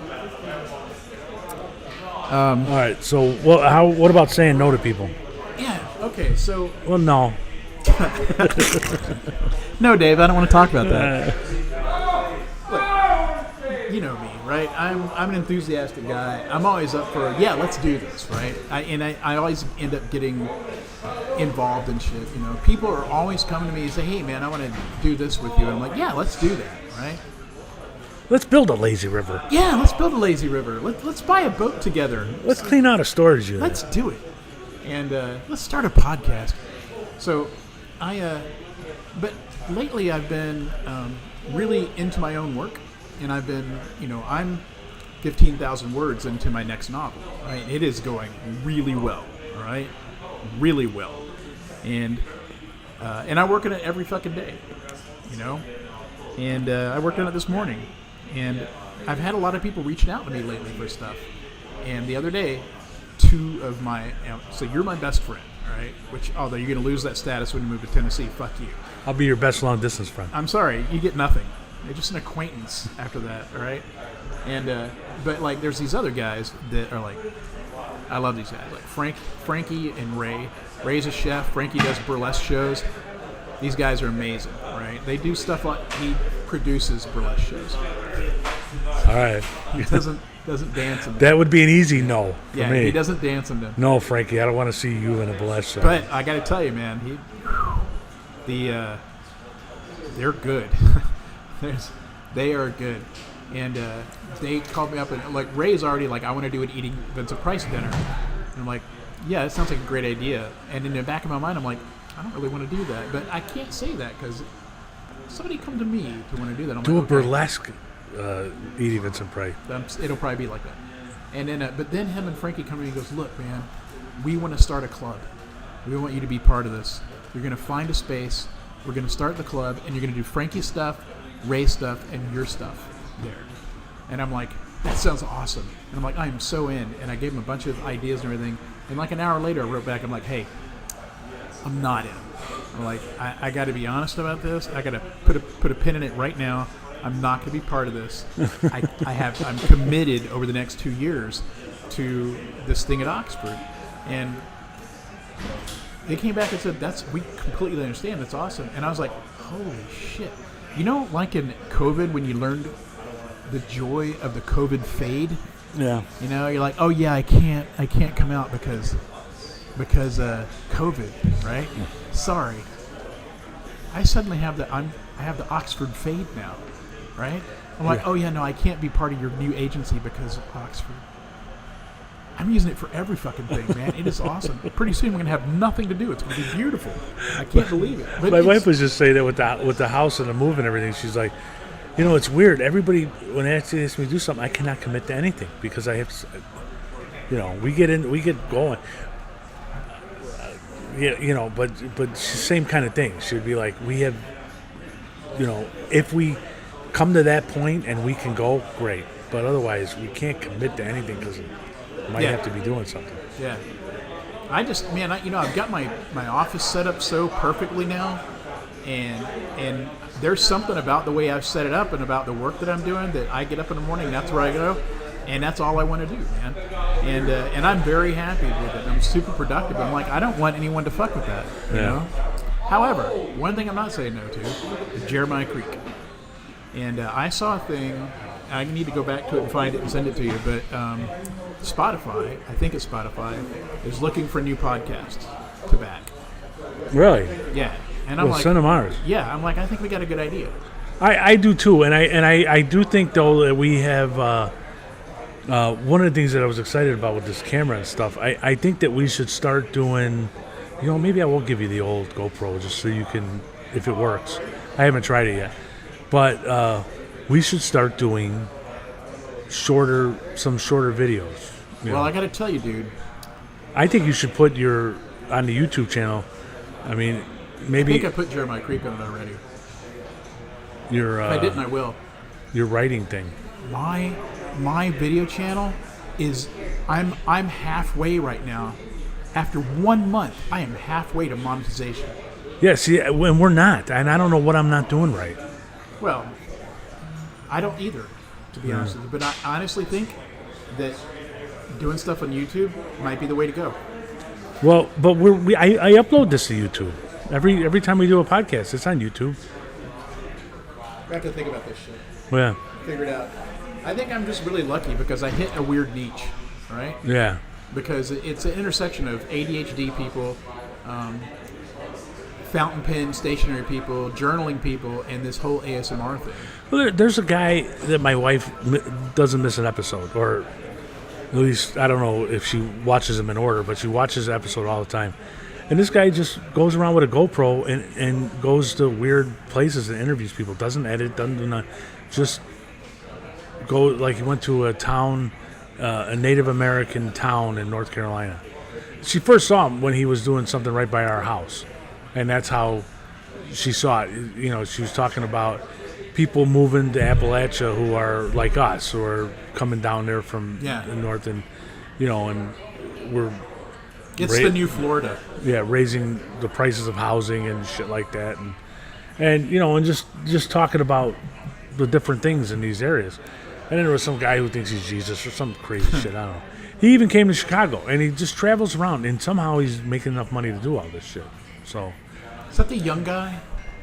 All right. So, what about saying no to people? Yeah, okay, so... Well, no. No, Dave, I don't want to talk about that. Look, you know me, right? I'm an enthusiastic guy. I'm always up for, let's do this, right? I always end up getting involved in shit, People are always coming to me and say, hey, man, I want to do this with you. And I'm like, yeah, let's do that, right? Let's build a lazy river. Yeah, let's build a lazy river. Let's buy a boat together. Let's clean out a storage unit. Let's do it. And let's start a podcast. So but lately I've been really into my own work, and I've been, I'm 15,000 words into my next novel, right? It is going really well, all right? Really well. And I work on it every fucking day, And I worked on it this morning, and I've had a lot of people reaching out to me lately for stuff. And the other day, two of my, so you're my best friend, right? Which, although you're going to lose that status when you move to Tennessee, fuck you. I'll be your best long distance friend. I'm sorry, you get nothing. You're just an acquaintance after that, all right? And but like, there's these other guys that are like, I love these guys, like Frankie and Ray. Ray's a chef. Frankie does burlesque shows. These guys are amazing, right? They do stuff like he produces burlesque shows. All right. He doesn't dance in them. That would be an easy no for Yeah, me. he doesn't dance in them. No, Frankie, I don't want to see you in a burlesque show. But I got to tell you, man, they're good. They are good. And they called me up and like Ray's already like, I want to do an Eating Vincent Price dinner. And I'm like, yeah, that sounds like a great idea. And in the back of my mind, I'm like, I don't really want to do that, but I can't say that because somebody come to me to want to do that. I'm do like, a burlesque Eating Vincent Price. It'll probably be like that. And then, but then him and Frankie come to me and goes, look, man, we want to start a club. We want you to be part of this. You're going to find a space. We're going to start the club, and you're going to do Frankie's stuff, Ray's stuff, and your stuff there. And I'm like, that sounds awesome. And I'm like, I am so in. And I gave him a bunch of ideas and everything. And like an hour later, I wrote back. I'm like, hey, I'm not in. I'm like, I got to be honest about this. I got to put a pin in it right now. I'm not going to be part of this. I'm committed over the next 2 years to this thing at Oxford. And they came back and said, we completely understand. That's awesome. And I was like, holy shit. You know, like in COVID, when you learned the joy of the COVID fade? Yeah. You know, you're like, oh yeah, I can't come out because COVID, right? Yeah. Sorry. I suddenly have I have the Oxford fade now, right? I'm like, oh yeah, no, I can't be part of your new agency because of Oxford. I'm using it for every fucking thing, man. It is awesome. Pretty soon we're gonna have nothing to do. It's gonna be beautiful. I can't believe it. But my wife was just saying that with the house and the move and everything. She's like, you know, it's weird. Everybody, when they ask me to do something, I cannot commit to anything because I have to, you know, we get going. Yeah, you know, but same kind of thing. She'd be like, we have, you know, if we come to that point and we can go, great. But otherwise, we can't commit to anything because we might have to be doing something. Yeah. I just, man, I've got my office set up so perfectly now, and there's something about the way I've set it up and about the work that I'm doing that I get up in the morning, that's where I go, and that's all I want to do, man. And I'm very happy with it. I'm super productive. I'm like, I don't want anyone to fuck with that, you know? However, one thing I'm not saying no to is Jeremiah Creek. And I saw a thing, I need to go back to it and find it and send it to you, but Spotify, I think it's Spotify, is looking for new podcasts to back. Really? Yeah. And I'm like, send them ours. Yeah, I'm like, I think we got a good idea. I do too, and I do think though that we have one of the things that I was excited about with this camera and stuff. I think that we should start doing, you know, maybe I will give you the old GoPro just so you can, if it works. I haven't tried it yet, but we should start doing some shorter videos. Well, I got to tell you, dude. I think you should put on the YouTube channel. I mean, maybe I think I put Jeremiah Creek on it already. If I didn't, I will. Your writing thing. My video channel is I'm halfway right now. After 1 month, I am halfway to monetization. Yeah, see, and we're not, and I don't know what I'm not doing right. Well, I don't either, to be honest with you. But I honestly think that doing stuff on YouTube might be the way to go. Well, but I upload this to YouTube. Every time we do a podcast, it's on YouTube. I have to think about this shit. Yeah. Figure it out. I think I'm just really lucky because I hit a weird niche, right? Yeah. Because it's an intersection of ADHD people, fountain pen, stationary people, journaling people, and this whole ASMR thing. Well, there's a guy that my wife doesn't miss an episode, or at least I don't know if she watches them in order, but she watches the episode all the time. And this guy just goes around with a GoPro and goes to weird places and interviews people. Doesn't edit, doesn't do nothing. Just go, like he went to a town, a Native American town in North Carolina. She first saw him when he was doing something right by our house. And that's how she saw it. You know, she was talking about people moving to Appalachia who are like us, who are coming down there from the north, and you know, and we're It's the new Florida. raising the prices of housing and shit like that, and just talking about the different things in these areas. And then there was some guy who thinks he's Jesus or some crazy shit. I don't know. He even came to Chicago, and he just travels around, and somehow he's making enough money to do all this shit. So Is that the young guy?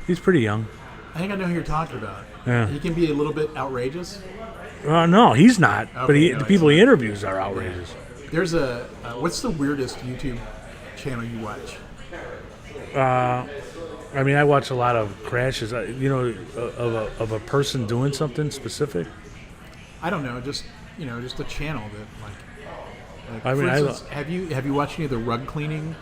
he's pretty young. I think I know who you're talking about. Yeah. He can be a little bit outrageous. No, he's not. But Okay, no, the people he interviews are outrageous. There's what's the weirdest YouTube channel you watch? I mean, I watch a lot of crashes. Of a person doing something specific. I don't know, just a channel that like I mean, for instance, have you watched any of the rug cleaning?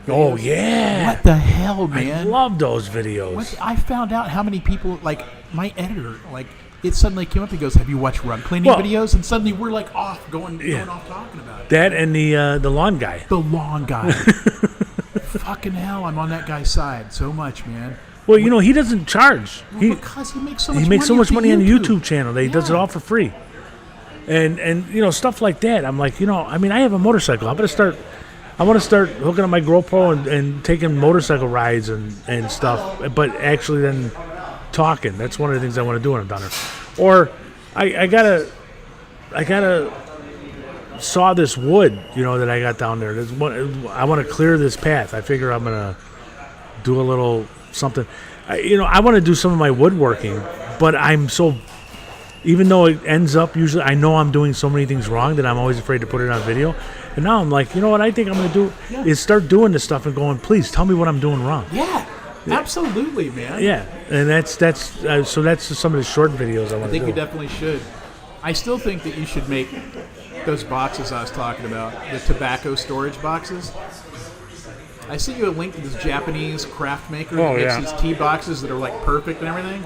Oh videos? yeah, What the hell, I man? love those videos. I found out how many people, like my editor, like it suddenly came up and goes, "Have you watched rug cleaning videos?" And suddenly we're like going off talking about it. That and the lawn guy. The lawn guy. Fucking hell, I'm on that guy's side so much, man. Well, he doesn't charge. Because he makes so much. He makes so much money on the YouTube. YouTube channel that he does it all for free. And stuff like that. I'm like, I mean, I have a motorcycle. I want to start hooking up my GoPro and taking motorcycle rides and stuff, but actually then talking. That's one of the things I want to do when I'm down there. Or I gotta saw this wood, that I got down there. I want to clear this path. I figure I'm gonna do a little something. I want to do some of my woodworking, but I'm so. Even though it ends up usually, I know I'm doing so many things wrong that I'm always afraid to put it on video. And now I'm like, what I think I'm going to do is start doing this stuff and going, please tell me what I'm doing wrong. Yeah, absolutely, man. Yeah, and that's so that's just some of the short videos I want to do. I think you definitely should. I still think that you should make those boxes I was talking about, the tobacco storage boxes. I sent you a link to this Japanese craft maker that makes these tea boxes that are like perfect and everything.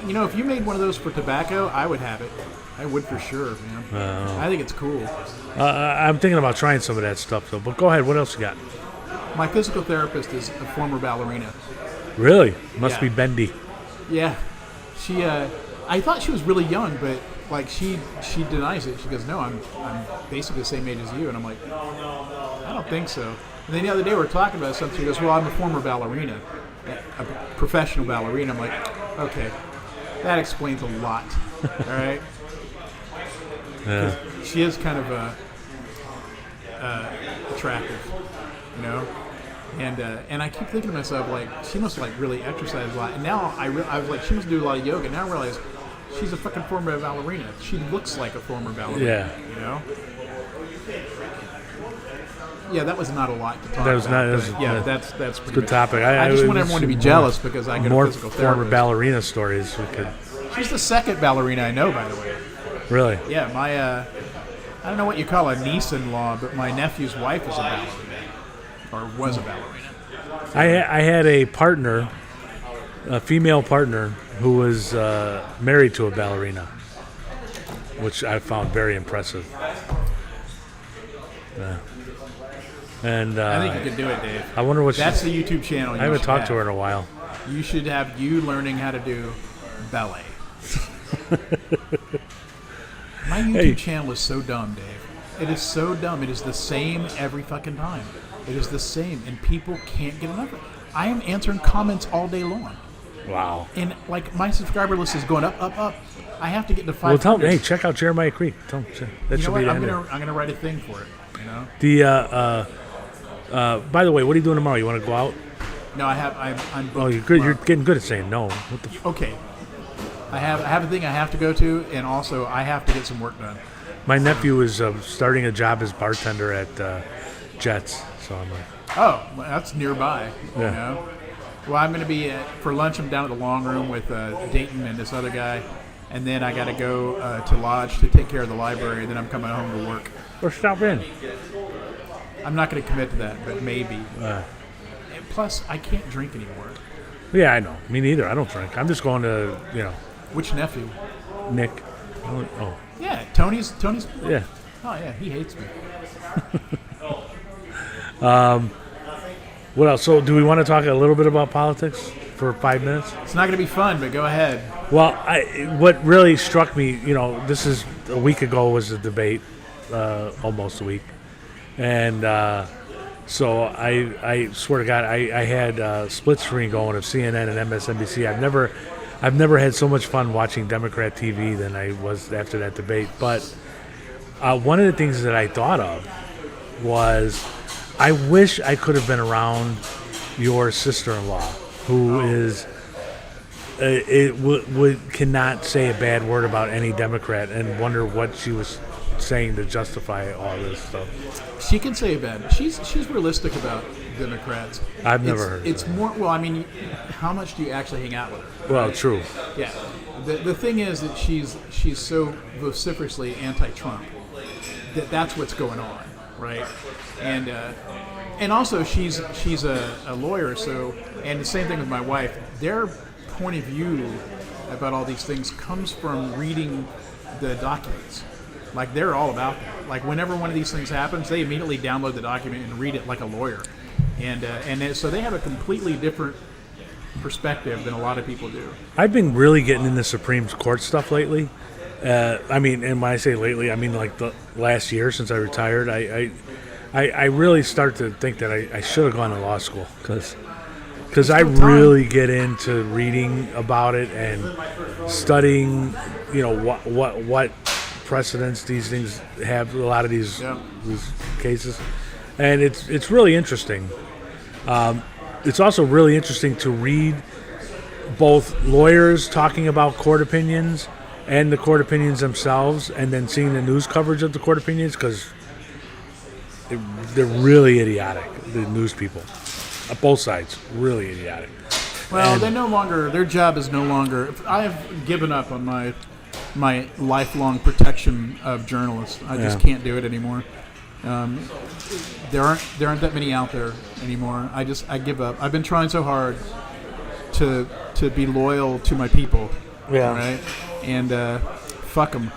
If you made one of those for tobacco, I would have it. I would for sure, man. I think it's cool. I'm thinking about trying some of that stuff, though. But go ahead. What else you got? My physical therapist is a former ballerina. Really? Must Yeah. be bendy. Yeah. She, I thought she was really young, but like she denies it. She goes, "No, I'm basically the same age as you," and I'm like, I don't think so. And then the other day we were talking about something. She goes, "Well, I'm a former ballerina, a professional ballerina." I'm like, okay, that explains a lot. All right. Yeah. She is kind of attractive, and I keep thinking to myself, like, she must like really exercise a lot. And now I was like, she must do a lot of yoga. Now I realize she's a fucking former ballerina. She looks like a former ballerina. Yeah. Yeah, that was not a lot to talk That was about. not. That's pretty Good much- topic. I just want everyone to be jealous because I get more a physical former therapist. ballerina stories. We could She's the second ballerina I know, by the way. really. Yeah, my I don't know what you call a niece-in-law, but my nephew's wife is a ballerina, or was a ballerina. I had a partner, a female partner, who was married to a ballerina, which I found very impressive. And I think you could do it, Dave. I wonder what That's the YouTube channel. I haven't talked to her in a while. You should have you learning how to do ballet. My YouTube channel is so dumb, Dave. It is so dumb. It is the same every fucking time. It is the same, and people can't get enough of it. I am answering comments all day long, Wow. and like my subscriber list is going up, up, up. I have to get to 500. Well, tell them, hey, check out Jeremiah Creek. Tell them, that You know should what? be I'm the gonna write a thing for it. By the way, what are you doing tomorrow? You want to go out? No, I'm booked Oh, you're good. You're tomorrow. getting good at saying no. What the? Okay. I have a thing I have to go to, and also I have to get some work done. My nephew is starting a job as bartender at Jets, so I'm like, Oh, well, that's nearby. Yeah. Well, I'm going to be for lunch. I'm down at the Long Room with Dayton and this other guy, and then I got to go to Lodge to take care of the library. And then I'm coming home to work. or stop in. I'm not going to commit to that, but maybe. And plus, I can't drink anymore. Yeah, I know. Me neither. I don't drink. I'm just going to, Which nephew? Nick. Oh, Yeah, Tony's. yeah. Oh yeah, he hates me. What else? So, do we want to talk a little bit about politics for 5 minutes? It's not going to be fun, but go ahead. Well, what really struck me, this is a week ago was the debate, almost a week, And so I swear to God, I had split screen going of CNN and MSNBC. I've never had so much fun watching Democrat TV than I was after that debate. But one of the things that I thought of was, I wish I could have been around your sister-in-law, who is cannot say a bad word about any Democrat, and wonder what she was saying to justify all this stuff. She can say bad. She's realistic about Democrats. I've never heard of It's that. more. Well, I mean, how much do you actually hang out with her? Well, true. Yeah. The thing is that she's so vociferously anti-Trump that's what's going on, right? And also she's a lawyer, so, and the same thing with my wife. Their point of view about all these things comes from reading the documents. Like, they're all about that. Like, whenever one of these things happens, they immediately download the document and read it like a lawyer. So they have a completely different perspective than a lot of people do. I've been really getting into Supreme Court stuff lately. I mean, and when I say lately, I mean like the last year since I retired. I really start to think that I should have gone to law school, because I really get into reading about it and studying, what precedents these things have, a lot of these cases, and it's really interesting. It's also really interesting to read both lawyers talking about court opinions and the court opinions themselves, and then seeing the news coverage of the court opinions, because they're really idiotic, the news people. Both sides, really idiotic. Well, their job is no longer, I have given up on my lifelong protection of journalists. I just can't do it anymore. There aren't that many out there anymore. I give up. I've been trying so hard to be loyal to my people. Yeah. Right. And fuck them.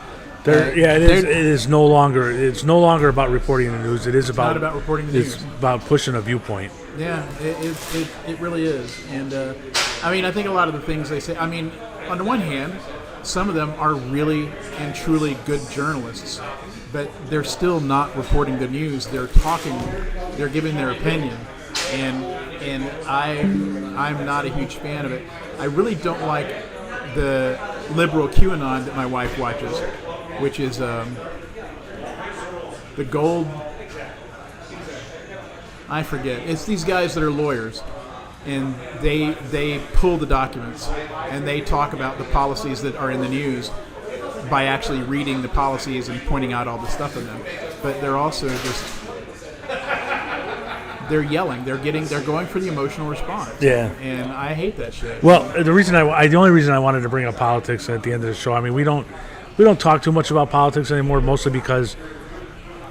It is no longer. It's no longer about reporting the news. It is not about reporting the news. It's about pushing a viewpoint. Yeah, it really is. And I mean, I think a lot of the things they say. I mean, on the one hand, some of them are really and truly good journalists, but they're still not reporting the news. They're talking. They're giving their opinion, and I'm not a huge fan of it. I really don't like the liberal QAnon that my wife watches, which is the gold. I forget. It's these guys that are lawyers, and they pull the documents and they talk about the policies that are in the news by actually reading the policies and pointing out all the stuff in them. But they're also they're yelling. They're going for the emotional response. Yeah. And I hate that shit. Well, the only reason I wanted to bring up politics at the end of the show, I mean, we don't talk too much about politics anymore, mostly because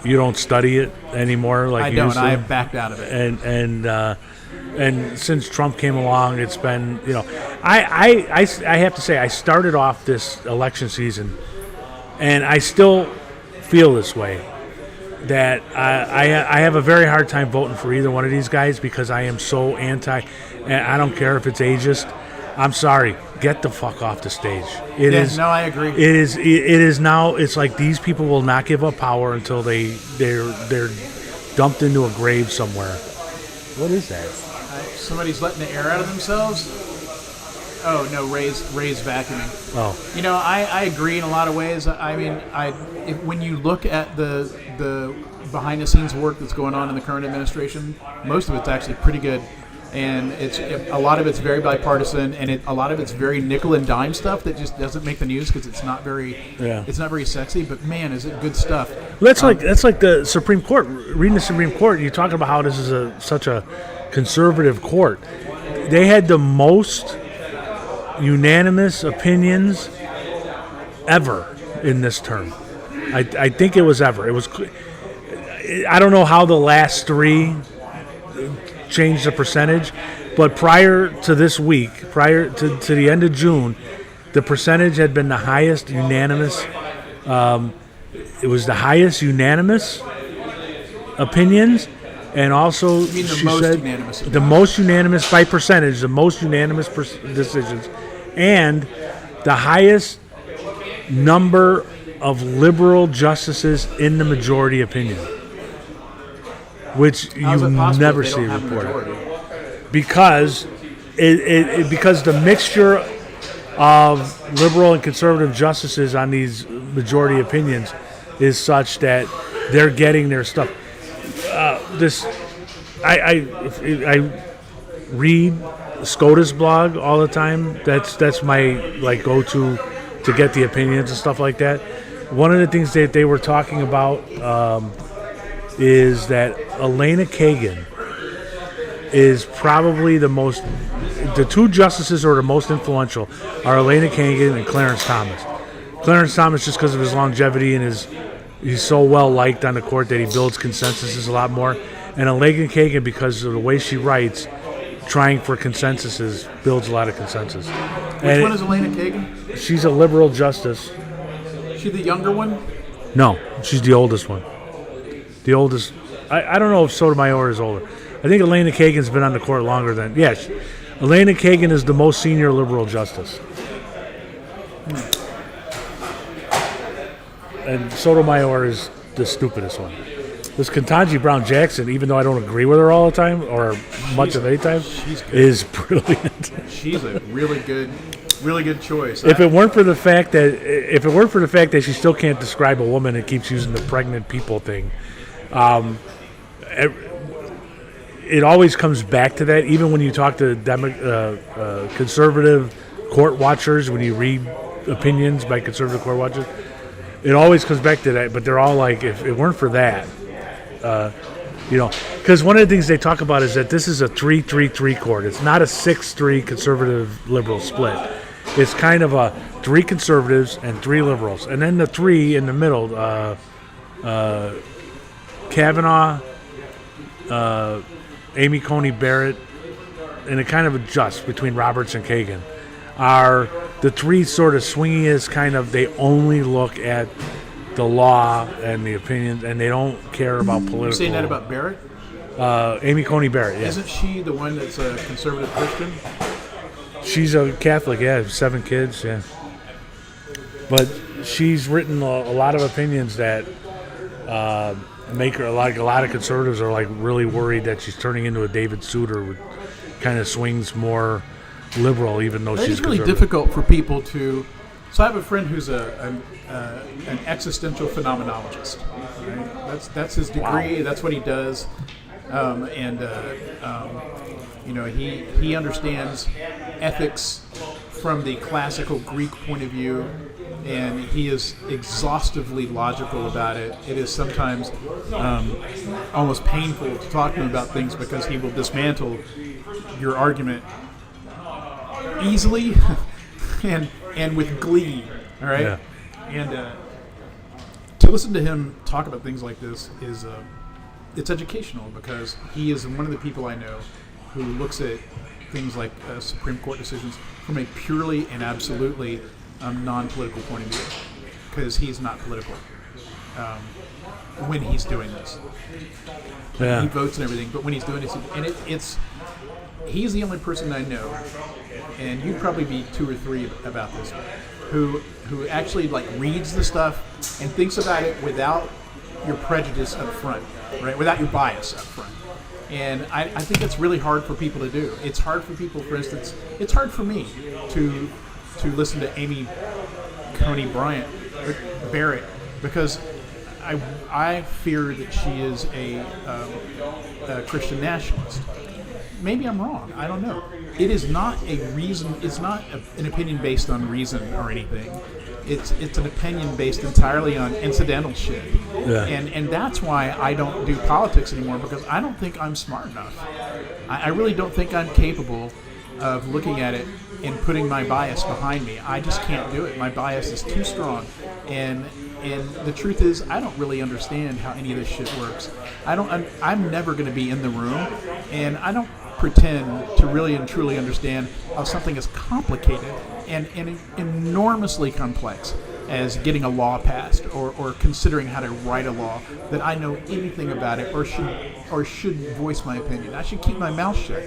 you don't study it anymore like I you don't. used to. I have backed out of it. And since Trump came along, it's been, I have to say, I started off this election season, and I still feel this way, that I have a very hard time voting for either one of these guys, because I am so anti, and I don't care if it's ageist. I'm sorry, get the fuck off the stage. No, I agree. It is now. It's like these people will not give up power until they're dumped into a grave somewhere. What is that? Somebody's letting the air out of themselves. Oh no, Ray's vacuuming. Oh, I agree in a lot of ways. I mean, when you look at the behind the scenes work that's going on in the current administration, most of it's actually pretty good. And a lot of it's very bipartisan, and a lot of it's very nickel and dime stuff that just doesn't make the news because it's not very sexy. But man, is it good stuff? Well, that's like the Supreme Court. Reading the Supreme Court, you talk about how this is such a conservative court. They had the most unanimous opinions ever in this term. I think it was ever. It was. I don't know how the last three changed the percentage, but prior to this week, prior to the end of June, the percentage had been the highest unanimous. It was the highest unanimous opinions, and also You mean the most unanimous the most unanimous by percentage, the most unanimous decisions, and the highest number of liberal justices in the majority opinion. which How is you it possible never they see don't have a reported. majority? Because because the mixture of liberal and conservative justices on these majority opinions is such that they're getting their stuff. I read SCOTUS blog all the time. That's my like go-to to get the opinions and stuff like that. One of the things that they were talking about is that Elena Kagan is probably the two justices who are the most influential are Elena Kagan and Clarence Thomas. Clarence Thomas, just because of his longevity and he's so well liked on the court that he builds consensuses a lot more. And Elena Kagan, because of the way she writes, trying for consensuses builds a lot of consensus. Which one is Elena Kagan? She's a liberal justice. She the younger one? No, she's the oldest one. The oldest. I don't know if Sotomayor is older. I think Elena Kagan's been on the court longer than. Yes, Elena Kagan is the most senior liberal justice. And Sotomayor is the stupidest one. This Ketanji Brown Jackson, even though I don't agree with her all the time or much of any time, is brilliant. She's a really good choice. If it weren't for the fact that she still can't describe a woman and keeps using the pregnant people thing, it always comes back to that. Even when you talk to conservative court watchers, when you read opinions by conservative court watchers, it always comes back to that. But they're all like, if it weren't for that, because one of the things they talk about is that this is a 3-3-3 court. It's not a 6-3 conservative liberal split. It's kind of a 3 conservatives and 3 liberals, and then the 3 in the middle, Kavanaugh, Amy Coney Barrett, and it kind of adjusts between Roberts and Kagan, are the 3 sort of swingiest kind of, they only look at the law and the opinions, and they don't care about political. You're saying that about Barrett? Amy Coney Barrett, yeah. Isn't she the one that's a conservative Christian? She's a Catholic, yeah, 7 kids, yeah. But she's written a lot of opinions that make her, like a lot of conservatives are like really worried that she's turning into a David Souter, who kind of swings more liberal, even though she's It's really conservative. difficult for people to. So I have a friend who's an existential phenomenologist. Right? That's his degree. Wow. That's what he does, he understands ethics from the classical Greek point of view, and he is exhaustively logical about it. It is sometimes almost painful to talk to him about things because he will dismantle your argument easily and with glee. All right, Yeah. and to listen to him talk about things like this is it's educational, because he is one of the people I know who looks at things like Supreme Court decisions from a purely and absolutely non-political point of view, because he's not political when he's doing this. Yeah. He votes and everything, but when he's doing this, and he's the only person I know, and you'd probably be 2 or 3 about this, who actually like reads the stuff and thinks about it without your prejudice up front, right? Without your bias up front. And I think it's really hard for people to do. It's hard for people, for instance, it's hard for me to listen to Amy Coney Barrett, because I fear that she is a Christian nationalist. Maybe I'm wrong. I don't know. It is not a reason. It's not an opinion based on reason or anything. It's an opinion based entirely on incidental shit. Yeah. And that's why I don't do politics anymore, because I don't think I'm smart enough. I really don't think I'm capable of looking at it and putting my bias behind me. I just can't do it. My bias is too strong. And the truth is, I don't really understand how any of this shit works. I'm never going to be in the room, and I don't pretend to really and truly understand how something as complicated and enormously complex as getting a law passed or considering how to write a law, that I know anything about it or should voice my opinion. I should keep my mouth shut,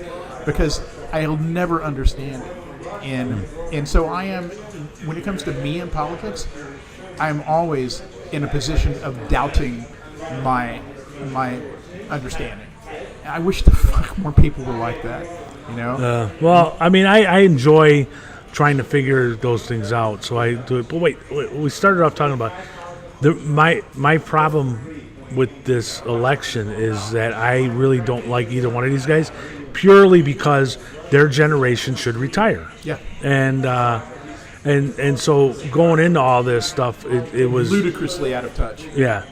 because I'll never understand it. And so I am, when it comes to me in politics, I'm always in a position of doubting my my understanding. I wish the fuck more people were like that. You know. Well, I mean, I enjoy trying to figure those things out, so I do it. But wait, we started off talking about my problem with this election is that I really don't like either one of these guys, purely because their generation should retire. Yeah. And so going into all this stuff, it was Ludicrously out of touch. yeah,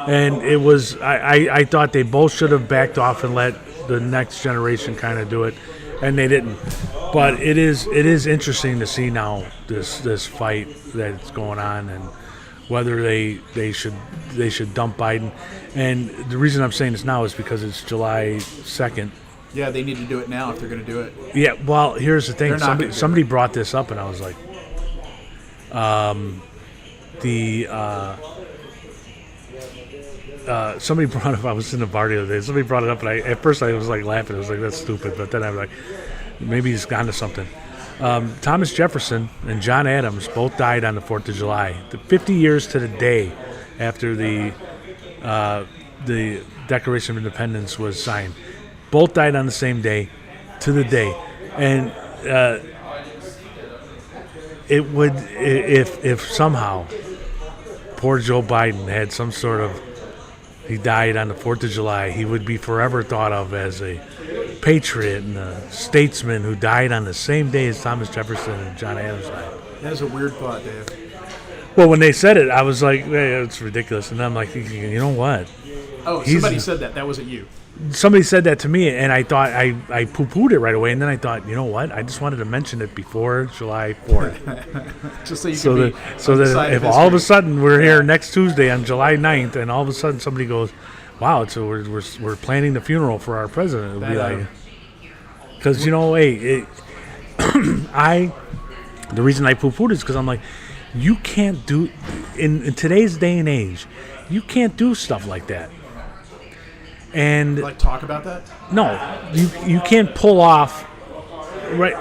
and it was I thought they both should have backed off and let the next generation kind of do it, and they didn't. But it is interesting to see now this fight that's going on and whether they should dump Biden. And the reason I'm saying this now is because it's July 2nd. Yeah, they need to do it now if they're going to do it. Yeah, well, here's the thing. They're not gonna do Somebody brought this up, and I was like, somebody brought up. I was in the bar the other day. Somebody brought it up, and at first I was like laughing. I was like, "That's stupid," but then I was like, maybe he's gone to something. Thomas Jefferson and John Adams both died on the 4th of July, 50 years to the day after the Declaration of Independence was signed. Both died on the same day, to the day, and it would if somehow poor Joe Biden had some sort of he died on the 4th of July, he would be forever thought of as a patriot and a statesman who died on the same day as Thomas Jefferson and John Adams died. That is a weird thought, Dave. Well, when they said it, I was like, hey, it's ridiculous. And I'm like, you know what? Oh, somebody said that. That wasn't you. Somebody said that to me, and I thought I poo-pooed it right away. And then I thought, you know what? I just wanted to mention it before July 4th. Just so you so can that if all of a sudden we're here next Tuesday on July 9th, and all of a sudden somebody goes, wow, so we're planning the funeral for our president. It would be like, because, you know, hey, the reason I poo-pooed is because I'm like, you can't do, in today's day and age, you can't do stuff like that. And like talk about that? No, you can't pull off, right?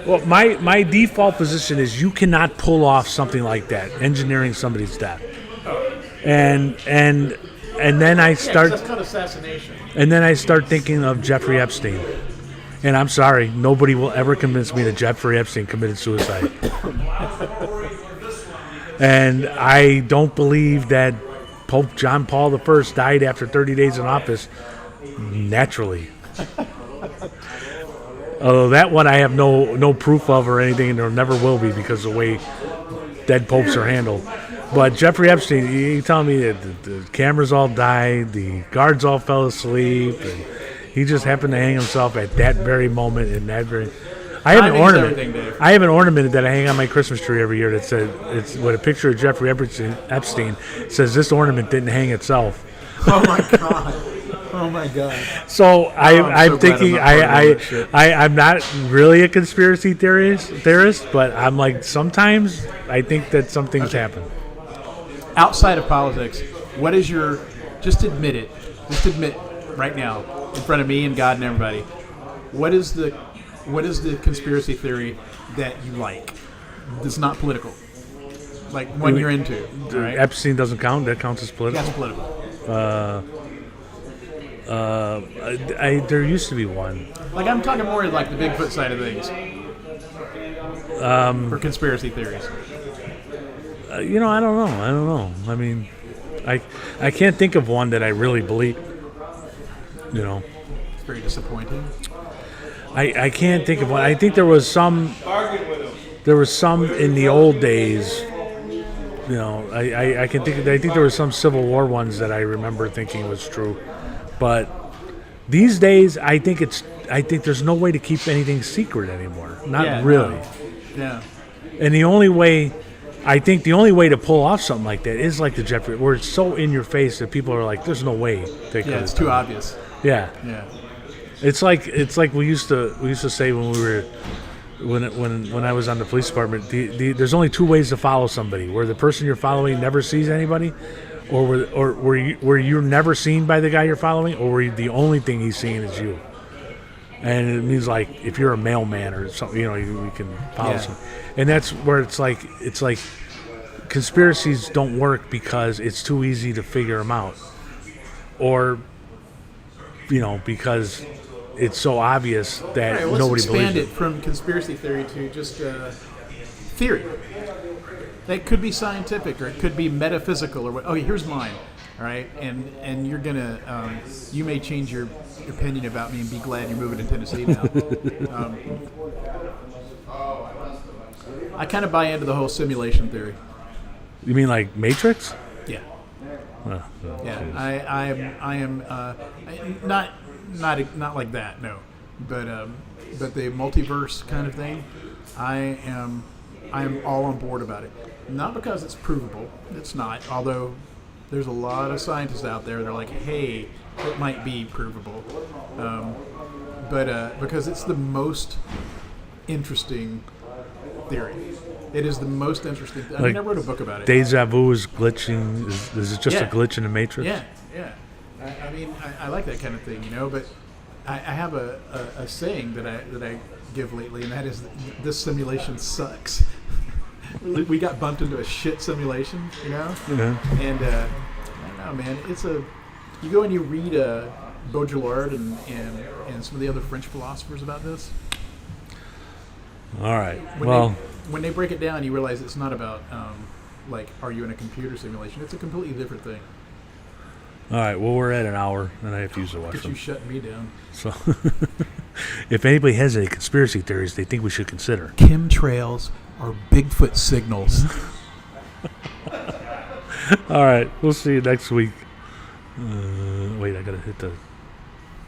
Well, my default position is you cannot pull off something like that, engineering somebody's death. And then I start. That's called assassination. And then I start thinking of Jeffrey Epstein. And I'm sorry, nobody will ever convince me that Jeffrey Epstein committed suicide. And I don't believe that Pope John Paul I died after 30 days in office naturally. Although that one I have no proof of or anything, and there never will be because of the way dead popes are handled. But Jeffrey Epstein, you telling me that the cameras all died, the guards all fell asleep, and he just happened to hang himself at that very moment in that very. I have an ornament. I have an ornament that I hang on my Christmas tree every year that says it's with a picture of Jeffrey Epstein. It says this ornament didn't hang itself. Oh my god! Oh my god! So I'm thinking I'm not really a conspiracy theorist, but I'm like sometimes I think that some things happen. Outside of politics, what is your? Just admit it. Just admit right now in front of me and God and everybody. What is the conspiracy theory that you like? That's not political. Like one you're into. Right? Epstein doesn't count. That counts as political. That's political. There used to be one. Like I'm talking more like the Bigfoot side of things. For conspiracy theories. I don't know. I mean, I can't think of one that I really believe. It's very disappointing. I can't think of one. I think there was some. There was some in the old days. I can think. I think there were some Civil War ones that I remember thinking was true, but these days I think there's no way to keep anything secret anymore. Not really. No. Yeah. And the only way to pull off something like that is like the Jeffrey, where it's so in your face that people are like, "There's no way." It's too obvious. Yeah. Yeah. It's like we used to say when we were when I was on the police department. There's only two ways to follow somebody: where the person you're following never sees anybody, or where you're never seen by the guy you're following, or where the only thing he's seeing is you. And it means like if you're a mailman or something, you can follow something. And that's where it's like conspiracies don't work because it's too easy to figure them out, or because it's so obvious that All right, let's nobody expand believes it from conspiracy theory to just theory. That could be scientific, or it could be metaphysical, or what. Okay, here's mine. All right, and you're gonna you may change your opinion about me and be glad you're moving to Tennessee now. I kind of buy into the whole simulation theory. You mean like Matrix? Yeah. Oh, Yeah, geez. I am not like that, no, but the multiverse kind of thing, I am all on board about it. Not because it's provable, it's not. Although there's a lot of scientists out there that are like, hey, it might be provable, but because it's the most interesting theory. It is the most interesting. I Like mean, I wrote a book about it. Deja vu is glitching. Is it just Yeah. a glitch in the Matrix? Yeah. I mean, I like that kind of thing, but I have a saying that I give lately, and that is, this simulation sucks. We got bumped into a shit simulation, Yeah. and I don't know, man. You go and you read Baudrillard and some of the other French philosophers about this. All right. When they break it down, you realize it's not about are you in a computer simulation? It's a completely different thing. All right. Well, we're at an hour, and I have to use the Because you washroom. shut me down. So, if anybody has any conspiracy theories they think we should consider, Chemtrails are Bigfoot signals. all right. We'll see you next week. Wait, I gotta hit the